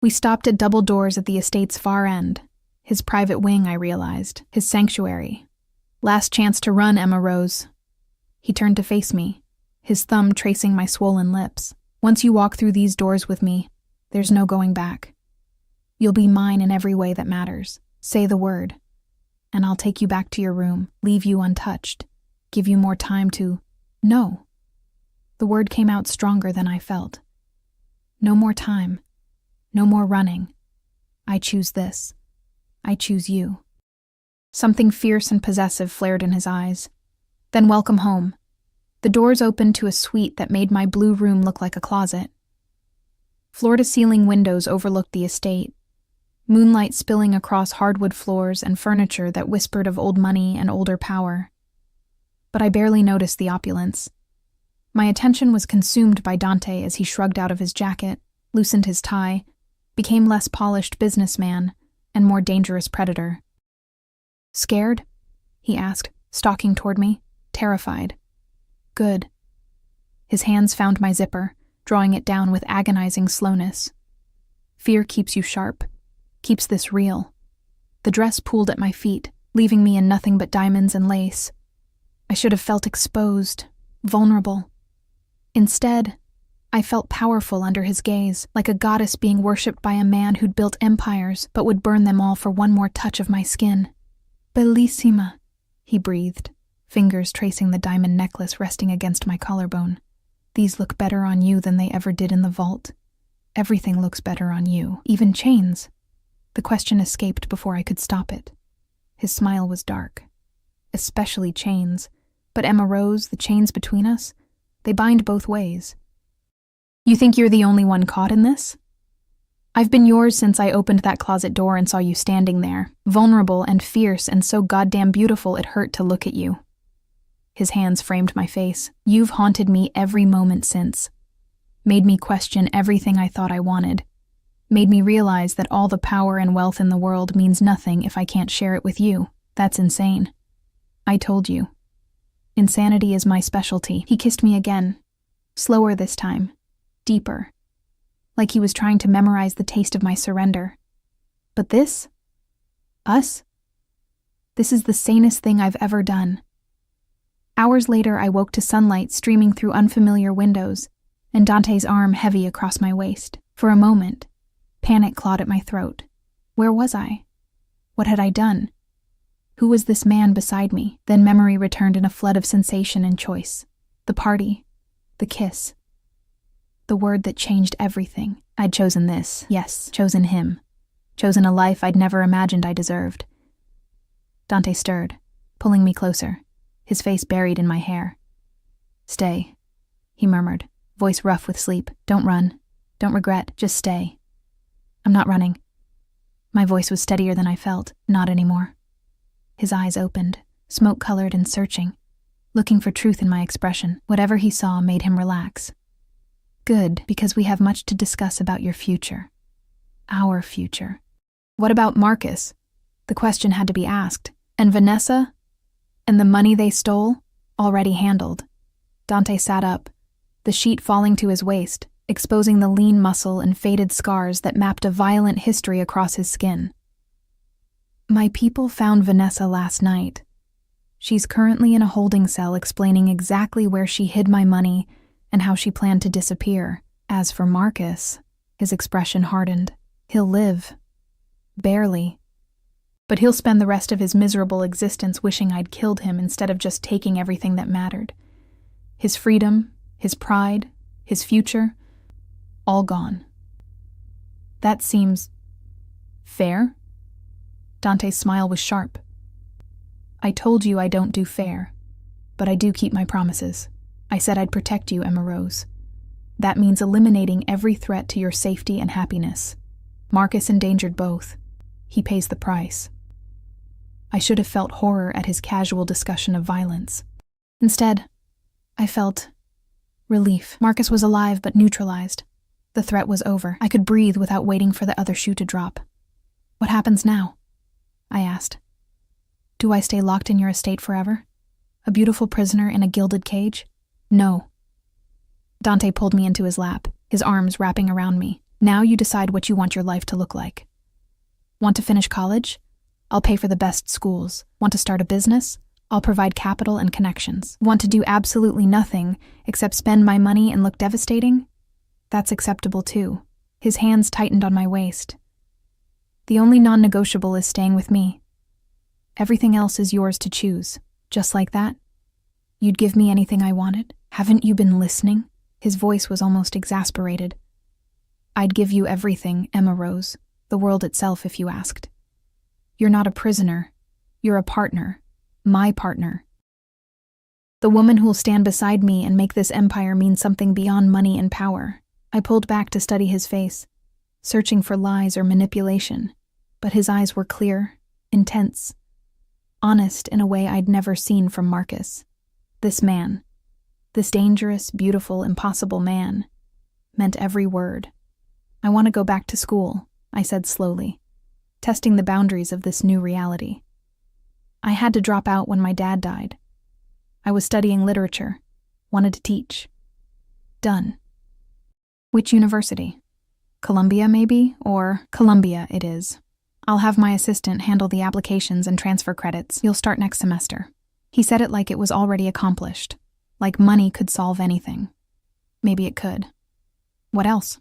Speaker 1: We stopped at double doors at the estate's far end, his private wing, I realized, his sanctuary. "Last chance to run, Emma Rose." He turned to face me, his thumb tracing my swollen lips. "Once you walk through these doors with me, There's no going back. You'll be mine in every way that matters. Say the word, and I'll take you back to your room, leave you untouched, give you more time to... No. The word came out stronger than I felt. No more time. No more running. I choose this. I choose you. Something fierce and possessive flared in his eyes. Then welcome home. The doors opened to a suite that made my blue room look like a closet. Floor-to-ceiling windows overlooked the estate, moonlight spilling across hardwood floors and furniture that whispered of old money and older power. But I barely noticed the opulence. My attention was consumed by Dante as he shrugged out of his jacket, loosened his tie, became less polished businessman and more dangerous predator. Scared? He asked, stalking toward me, terrified. Good. His hands found my zipper, drawing it down with agonizing slowness. Fear keeps you sharp, keeps this real. The dress pooled at my feet, leaving me in nothing but diamonds and lace. I should have felt exposed, vulnerable. Instead, I felt powerful under his gaze, like a goddess being worshipped by a man who'd built empires but would burn them all for one more touch of my skin. Bellissima, he breathed, fingers tracing the diamond necklace resting against my collarbone. These look better on you than they ever did in the vault. Everything looks better on you, even chains. The question escaped before I could stop it. His smile was dark. Especially chains. But Emma Rose, the chains between us, they bind both ways. You think you're the only one caught in this? I've been yours since I opened that closet door and saw you standing there, vulnerable and fierce and so goddamn beautiful it hurt to look at you. His hands framed my face. You've haunted me every moment since. Made me question everything I thought I wanted. Made me realize that all the power and wealth in the world means nothing if I can't share it with you. That's insane. I told you. Insanity is my specialty. He kissed me again. Slower this time. Deeper. Like he was trying to memorize the taste of my surrender. But this? Us? This is the sanest thing I've ever done. Hours later, I woke to sunlight streaming through unfamiliar windows, and Dante's arm heavy across my waist. For a moment, panic clawed at my throat. Where was I? What had I done? Who was this man beside me? Then memory returned in a flood of sensation and choice. The party. The kiss. The word that changed everything. I'd chosen this. Yes, chosen him. Chosen a life I'd never imagined I deserved. Dante stirred, pulling me closer, his face buried in my hair. Stay, he murmured, voice rough with sleep. Don't run. Don't regret. Just stay. I'm not running. My voice was steadier than I felt. Not anymore. His eyes opened, smoke-colored and searching, looking for truth in my expression. Whatever he saw made him relax. Good, because we have much to discuss about your future. Our future. What about Marcus? The question had to be asked. And Vanessa? And the money they stole? Already handled. Dante sat up, the sheet falling to his waist, exposing the lean muscle and faded scars that mapped a violent history across his skin. My people found Vanessa last night. She's currently in a holding cell explaining exactly where she hid my money and how she planned to disappear. As for Marcus, his expression hardened. He'll live. Barely. But he'll spend the rest of his miserable existence wishing I'd killed him instead of just taking everything that mattered. His freedom, his pride, his future, all gone. That seems fair? Dante's smile was sharp. I told you I don't do fair, but I do keep my promises. I said I'd protect you, Emma Rose. That means eliminating every threat to your safety and happiness. Marcus endangered both. He pays the price. I should have felt horror at his casual discussion of violence. Instead, I felt relief. Marcus was alive but neutralized. The threat was over. I could breathe without waiting for the other shoe to drop. What happens now? I asked. Do I stay locked in your estate forever? A beautiful prisoner in a gilded cage? No. Dante pulled me into his lap, his arms wrapping around me. Now you decide what you want your life to look like. Want to finish college? I'll pay for the best schools. Want to start a business? I'll provide capital and connections. Want to do absolutely nothing except spend my money and look devastating? That's acceptable too. His hands tightened on my waist. The only non-negotiable is staying with me. Everything else is yours to choose. Just like that? You'd give me anything I wanted? Haven't you been listening? His voice was almost exasperated. I'd give you everything, Emma Rose. The world itself, if you asked. You're not a prisoner. You're a partner. My partner. The woman who'll stand beside me and make this empire mean something beyond money and power. I pulled back to study his face, searching for lies or manipulation, but his eyes were clear, intense, honest in a way I'd never seen from Marcus. This man, this dangerous, beautiful, impossible man, meant every word. I want to go back to school, I said slowly, testing the boundaries of this new reality. I had to drop out when my dad died. I was studying literature, wanted to teach. Done. Which university? Columbia, maybe? Or Columbia it is. I'll have my assistant handle the applications and transfer credits. You'll start next semester. He said it like it was already accomplished, like money could solve anything. Maybe it could. What else?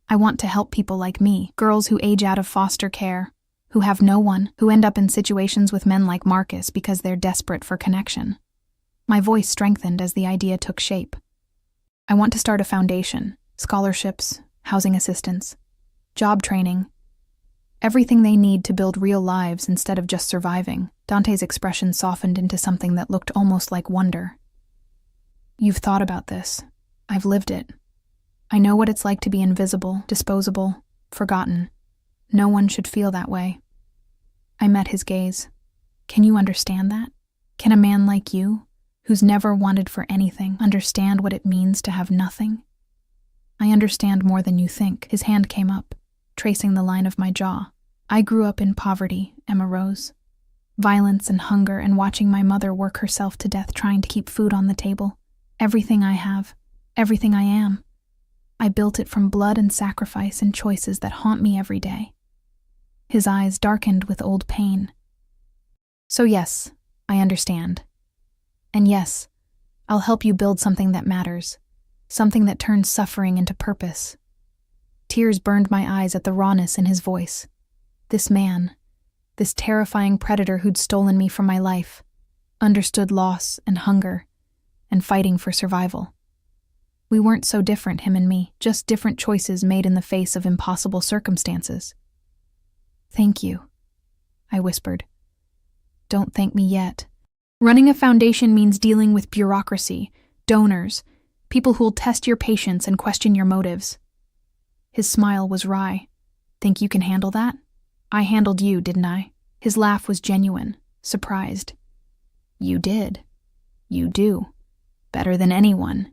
Speaker 1: I want to help people like me, girls who age out of foster care, who have no one, who end up in situations with men like Marcus because they're desperate for connection. My voice strengthened as the idea took shape. I want to start a foundation, scholarships, housing assistance, job training, everything they need to build real lives instead of just surviving. Dante's expression softened into something that looked almost like wonder. You've thought about this. I've lived it. I know what it's like to be invisible, disposable, forgotten. No one should feel that way. I met his gaze. Can you understand that? Can a man like you, who's never wanted for anything, understand what it means to have nothing? I understand more than you think. His hand came up, tracing the line of my jaw. I grew up in poverty, Emma Rose. Violence and hunger and watching my mother work herself to death trying to keep food on the table. Everything I have, everything I am. I built it from blood and sacrifice and choices that haunt me every day. His eyes darkened with old pain. So yes, I understand. And yes, I'll help you build something that matters, something that turns suffering into purpose. Tears burned my eyes at the rawness in his voice. This man, this terrifying predator who'd stolen me from my life, understood loss and hunger, and fighting for survival. We weren't so different, him and me, just different choices made in the face of impossible circumstances. Thank you, I whispered. Don't thank me yet. Running a foundation means dealing with bureaucracy, donors, people who'll test your patience and question your motives. His smile was wry. Think you can handle that? I handled you, didn't I? His laugh was genuine, surprised. You did. You do. Better than anyone.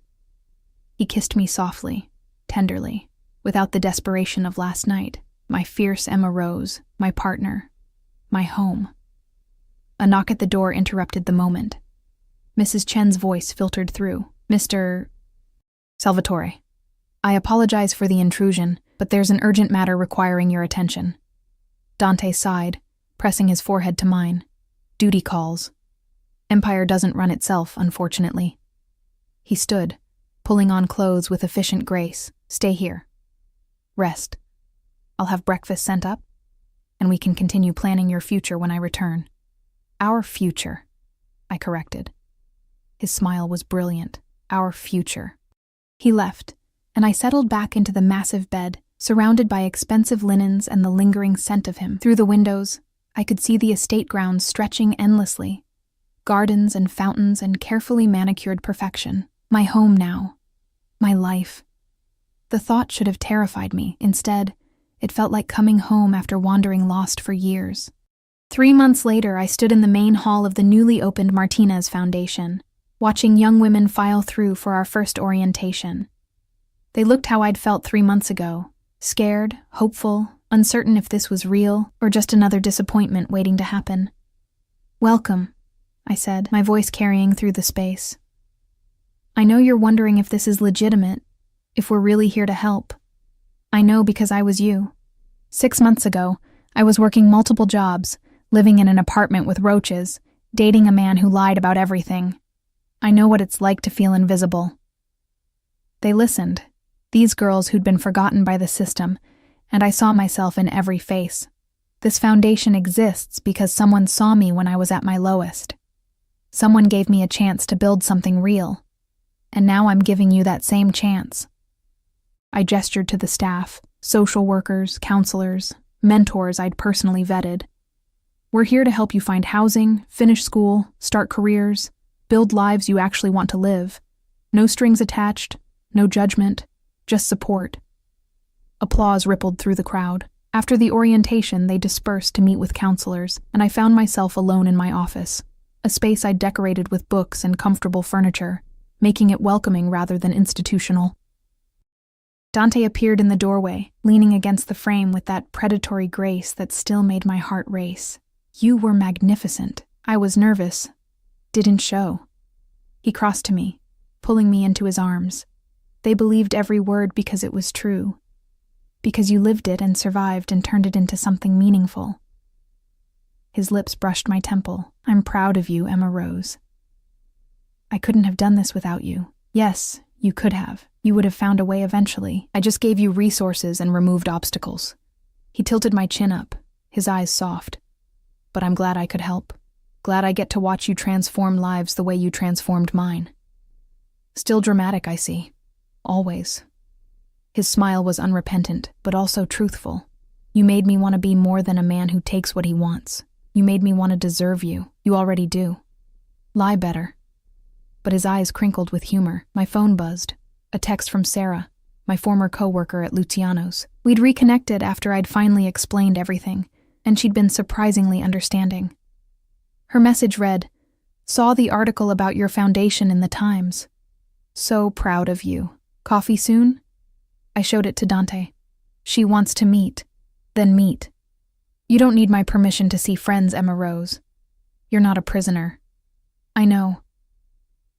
Speaker 1: He kissed me softly, tenderly, without the desperation of last night. My fierce Emma Rose, my partner, my home. A knock at the door interrupted the moment. Mrs. Chen's voice filtered through. Mr. Salvatore, I apologize for the intrusion, but there's an urgent matter requiring your attention. Dante sighed, pressing his forehead to mine. Duty calls. Empire doesn't run itself, unfortunately. He stood, pulling on clothes with efficient grace. Stay here. Rest. I'll have breakfast sent up, and we can continue planning your future when I return. Our future, I corrected. His smile was brilliant. Our future. He left, and I settled back into the massive bed, surrounded by expensive linens and the lingering scent of him. Through the windows, I could see the estate grounds stretching endlessly. Gardens and fountains and carefully manicured perfection. My home now. My life. The thought should have terrified me. Instead, it felt like coming home after wandering lost for years. 3 months later, I stood in the main hall of the newly opened Martinez Foundation, watching young women file through for our first orientation. They looked how I'd felt 3 months ago, scared, hopeful, uncertain if this was real or just another disappointment waiting to happen. Welcome, I said, my voice carrying through the space. I know you're wondering if this is legitimate, if we're really here to help. I know because I was you. 6 months ago, I was working multiple jobs, living in an apartment with roaches, dating a man who lied about everything. I know what it's like to feel invisible. They listened, These girls who'd been forgotten by the system, and I saw myself in every face. This foundation exists because someone saw me when I was at my lowest. Someone gave me a chance to build something real, and now I'm giving you that same chance. I gestured to the staff, social workers, counselors, mentors I'd personally vetted. We're here to help you find housing, finish school, start careers, build lives you actually want to live. No strings attached, no judgment, just support. Applause rippled through the crowd. After the orientation, they dispersed to meet with counselors, and I found myself alone in my office, a space I'd decorated with books and comfortable furniture, making it welcoming rather than institutional. Dante appeared in the doorway, leaning against the frame with that predatory grace that still made my heart race. You were magnificent. I was nervous. Didn't show. He crossed to me, pulling me into his arms. They believed every word because it was true. Because you lived it and survived and turned it into something meaningful. His lips brushed my temple. I'm proud of you, Emma Rose. I couldn't have done this without you. Yes, you could have. You would have found a way eventually. I just gave you resources and removed obstacles. He tilted my chin up, his eyes soft. But I'm glad I could help. Glad I get to watch you transform lives the way you transformed mine. Still dramatic, I see. Always. His smile was unrepentant, but also truthful. You made me want to be more than a man who takes what he wants. You made me want to deserve you. You already do. Lie better. But his eyes crinkled with humor. My phone buzzed. A text from Sarah, my former co-worker at Luciano's. We'd reconnected after I'd finally explained everything, and she'd been surprisingly understanding. Her message read, "Saw the article about your foundation in the Times. So proud of you. Coffee soon?" I showed it to Dante. She wants to meet. Then meet. You don't need my permission to see friends, Emma Rose. You're not a prisoner. I know.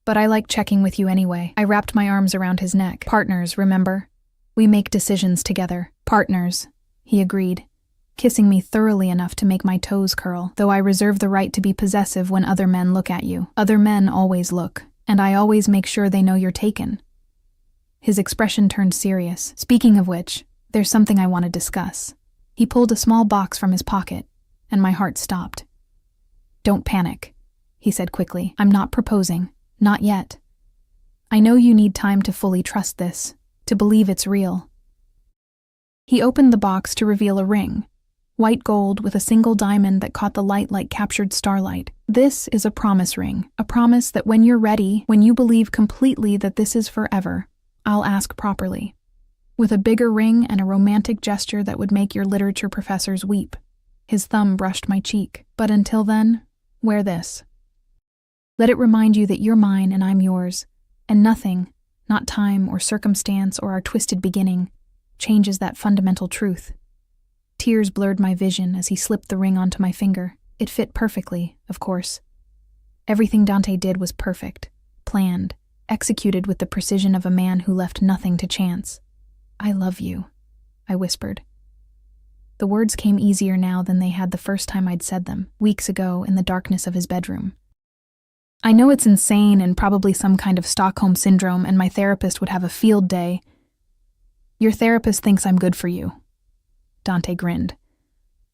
Speaker 1: But I like checking with you anyway. I wrapped my arms around his neck. Partners, remember? We make decisions together. Partners, he agreed, kissing me thoroughly enough to make my toes curl, though I reserve the right to be possessive when other men look at you. Other men always look, and I always make sure they know you're taken. His expression turned serious. Speaking of which, there's something I want to discuss. He pulled a small box from his pocket, and my heart stopped. Don't panic, he said quickly. I'm not proposing. Not yet. I know you need time to fully trust this, to believe it's real. He opened the box to reveal a ring, white gold with a single diamond that caught the light like captured starlight. This is a promise ring, a promise that when you're ready, when you believe completely that this is forever, I'll ask properly. With a bigger ring and a romantic gesture that would make your literature professors weep. His thumb brushed my cheek. But until then, wear this. Let it remind you that you're mine and I'm yours, and nothing, not time or circumstance or our twisted beginning, changes that fundamental truth. Tears blurred my vision as he slipped the ring onto my finger. It fit perfectly, of course. Everything Dante did was perfect, planned, executed with the precision of a man who left nothing to chance. I love you, I whispered. The words came easier now than they had the first time I'd said them, weeks ago in the darkness of his bedroom. I know it's insane and probably some kind of Stockholm syndrome, and my therapist would have a field day. Your therapist thinks I'm good for you. Dante grinned.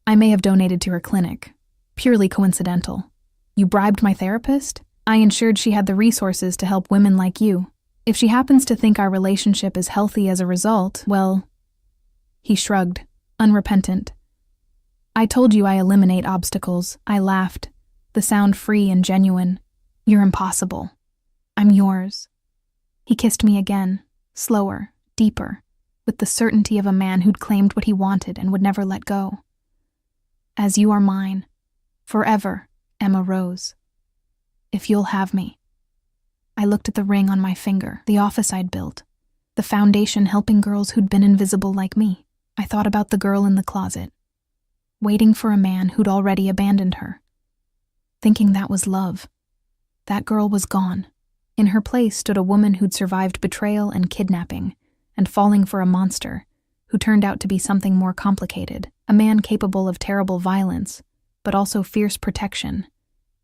Speaker 1: I may have donated to her clinic. Purely coincidental. You bribed my therapist? I ensured she had the resources to help women like you. If she happens to think our relationship is healthy as a result, well... He shrugged, unrepentant. I told you I eliminate obstacles. I laughed, the sound free and genuine. You're impossible. I'm yours. He kissed me again, slower, deeper, with the certainty of a man who'd claimed what he wanted and would never let go. As you are mine, forever, Emma Rose. If you'll have me. I looked at the ring on my finger, the office I'd built, the foundation helping girls who'd been invisible like me. I thought about the girl in the closet, waiting for a man who'd already abandoned her, thinking that was love. That girl was gone. In her place stood a woman who'd survived betrayal and kidnapping, and falling for a monster, who turned out to be something more complicated, a man capable of terrible violence, but also fierce protection,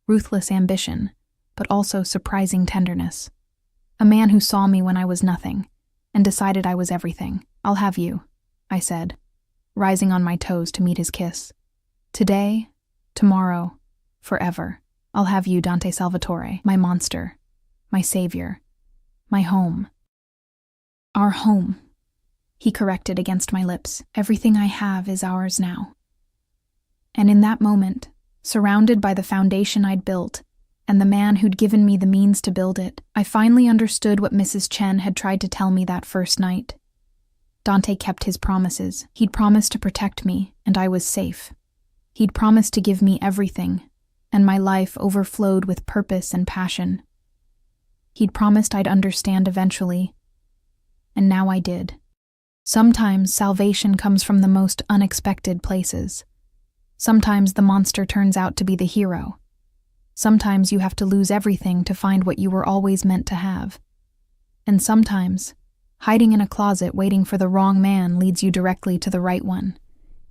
Speaker 1: ruthless ambition, but also surprising tenderness. A man who saw me when I was nothing, and decided I was everything. "I'll have you," I said, rising on my toes to meet his kiss. "Today, tomorrow, forever. I'll have you, Dante Salvatore, my monster, my savior, my home." "Our home," he corrected against my lips. "Everything I have is ours now." And in that moment, surrounded by the foundation I'd built, and the man who'd given me the means to build it, I finally understood what Mrs. Chen had tried to tell me that first night. Dante kept his promises. He'd promised to protect me, and I was safe. He'd promised to give me everything, and my life overflowed with purpose and passion. He'd promised I'd understand eventually, and now I did. Sometimes salvation comes from the most unexpected places. Sometimes the monster turns out to be the hero. Sometimes you have to lose everything to find what you were always meant to have. And sometimes, hiding in a closet waiting for the wrong man leads you directly to the right one,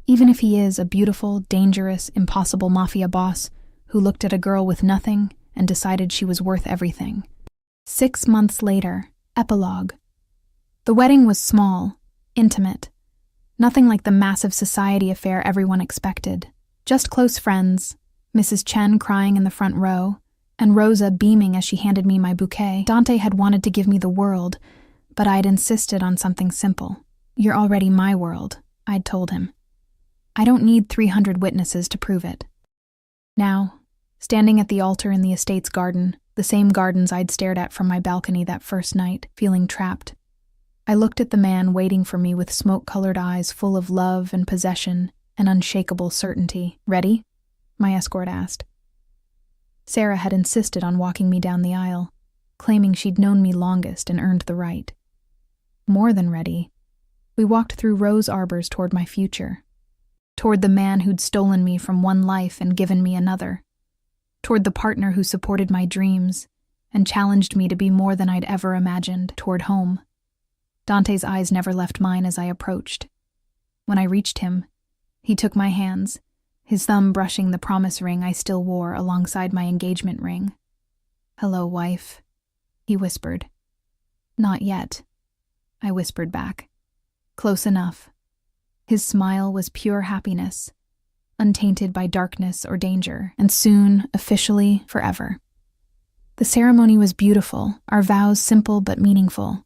Speaker 1: even if he is a beautiful, dangerous, impossible mafia boss who looked at a girl with nothing and decided she was worth everything. 6 months later, epilogue. The wedding was small, intimate, nothing like the massive society affair everyone expected. Just close friends, Mrs. Chen crying in the front row, and Rosa beaming as she handed me my bouquet. Dante had wanted to give me the world, but I'd insisted on something simple. "You're already my world," I'd told him. "I don't need 300 witnesses to prove it." Now, standing at the altar in the estate's garden, the same gardens I'd stared at from my balcony that first night, feeling trapped, I looked at the man waiting for me with smoke-colored eyes full of love and possession and unshakable certainty. "Ready?" my escort asked. Sarah had insisted on walking me down the aisle, claiming she'd known me longest and earned the right. More than ready, we walked through rose arbors toward my future, toward the man who'd stolen me from one life and given me another, toward the partner who supported my dreams and challenged me to be more than I'd ever imagined, toward home. Dante's eyes never left mine as I approached. When I reached him, he took my hands, his thumb brushing the promise ring I still wore alongside my engagement ring. "Hello, wife," he whispered. "Not yet," I whispered back. "Close enough." His smile was pure happiness, untainted by darkness or danger, and soon, officially, forever. The ceremony was beautiful, our vows simple but meaningful.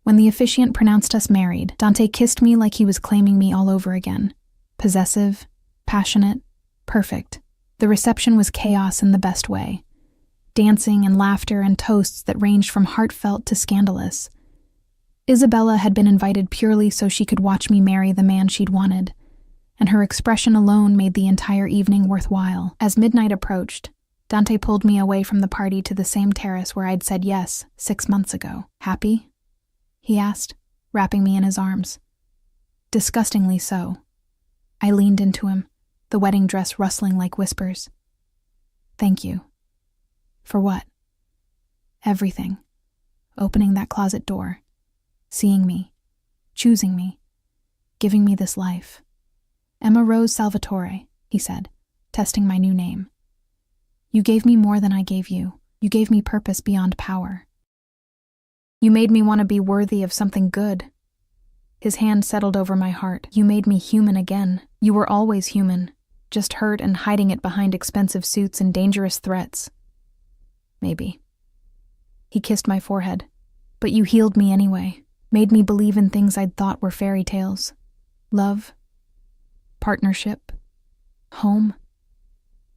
Speaker 1: When the officiant pronounced us married, Dante kissed me like he was claiming me all over again. Possessive, passionate, perfect. The reception was chaos in the best way. Dancing and laughter and toasts that ranged from heartfelt to scandalous. Isabella had been invited purely so she could watch me marry the man she'd wanted, and her expression alone made the entire evening worthwhile. As midnight approached, Dante pulled me away from the party to the same terrace where I'd said yes 6 months ago. "Happy?" he asked, wrapping me in his arms. Disgustingly so. I leaned into him, the wedding dress rustling like whispers. "Thank you." "For what?" "Everything. Opening that closet door, seeing me, choosing me, giving me this life." "Emma Rose Salvatore," he said, testing my new name. "You gave me more than I gave you. You gave me purpose beyond power. You made me want to be worthy of something good." His hand settled over my heart. "You made me human again. You were always human, just hurt and hiding it behind expensive suits and dangerous threats." "Maybe." He kissed my forehead. "But you healed me anyway, made me believe in things I'd thought were fairy tales. Love, partnership, home."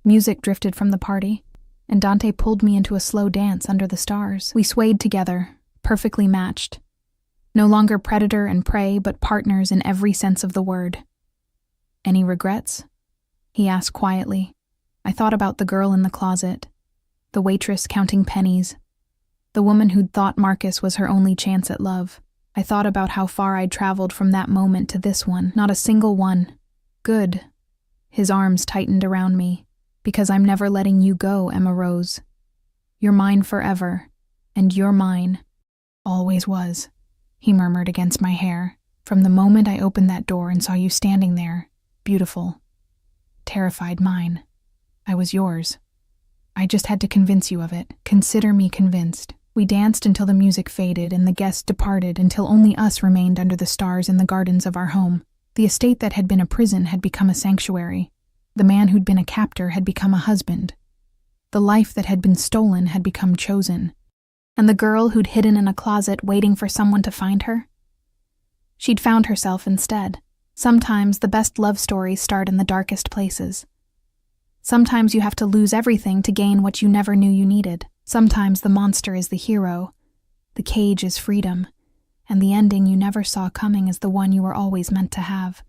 Speaker 1: Music drifted from the party, and Dante pulled me into a slow dance under the stars. We swayed together, perfectly matched. No longer predator and prey, but partners in every sense of the word. "Any regrets?" he asked quietly. I thought about the girl in the closet, the waitress counting pennies, the woman who'd thought Marcus was her only chance at love. I thought about how far I'd traveled from that moment to this one. Not a single one. "Good." His arms tightened around me. "Because I'm never letting you go, Emma Rose. You're mine forever, and you're mine. Always was," he murmured against my hair. "From the moment I opened that door and saw you standing there, beautiful, terrified mine, I was yours. I just had to convince you of it. Consider me convinced."
Speaker 2: We danced until the music faded and the guests departed until only us remained under the stars in the gardens of our home. The estate that had been a prison had become a sanctuary. The man who'd been a captor had become a husband. The life that had been stolen had become chosen.
Speaker 1: And the girl who'd hidden in a closet waiting for someone to find her? She'd found herself instead. Sometimes the best love stories start in the darkest places. Sometimes you have to lose everything to gain what you never knew you needed. Sometimes the monster is the hero, the cage is freedom, and the ending you never saw coming is the one you were always meant to have.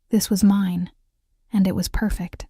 Speaker 1: This was mine, and it was perfect.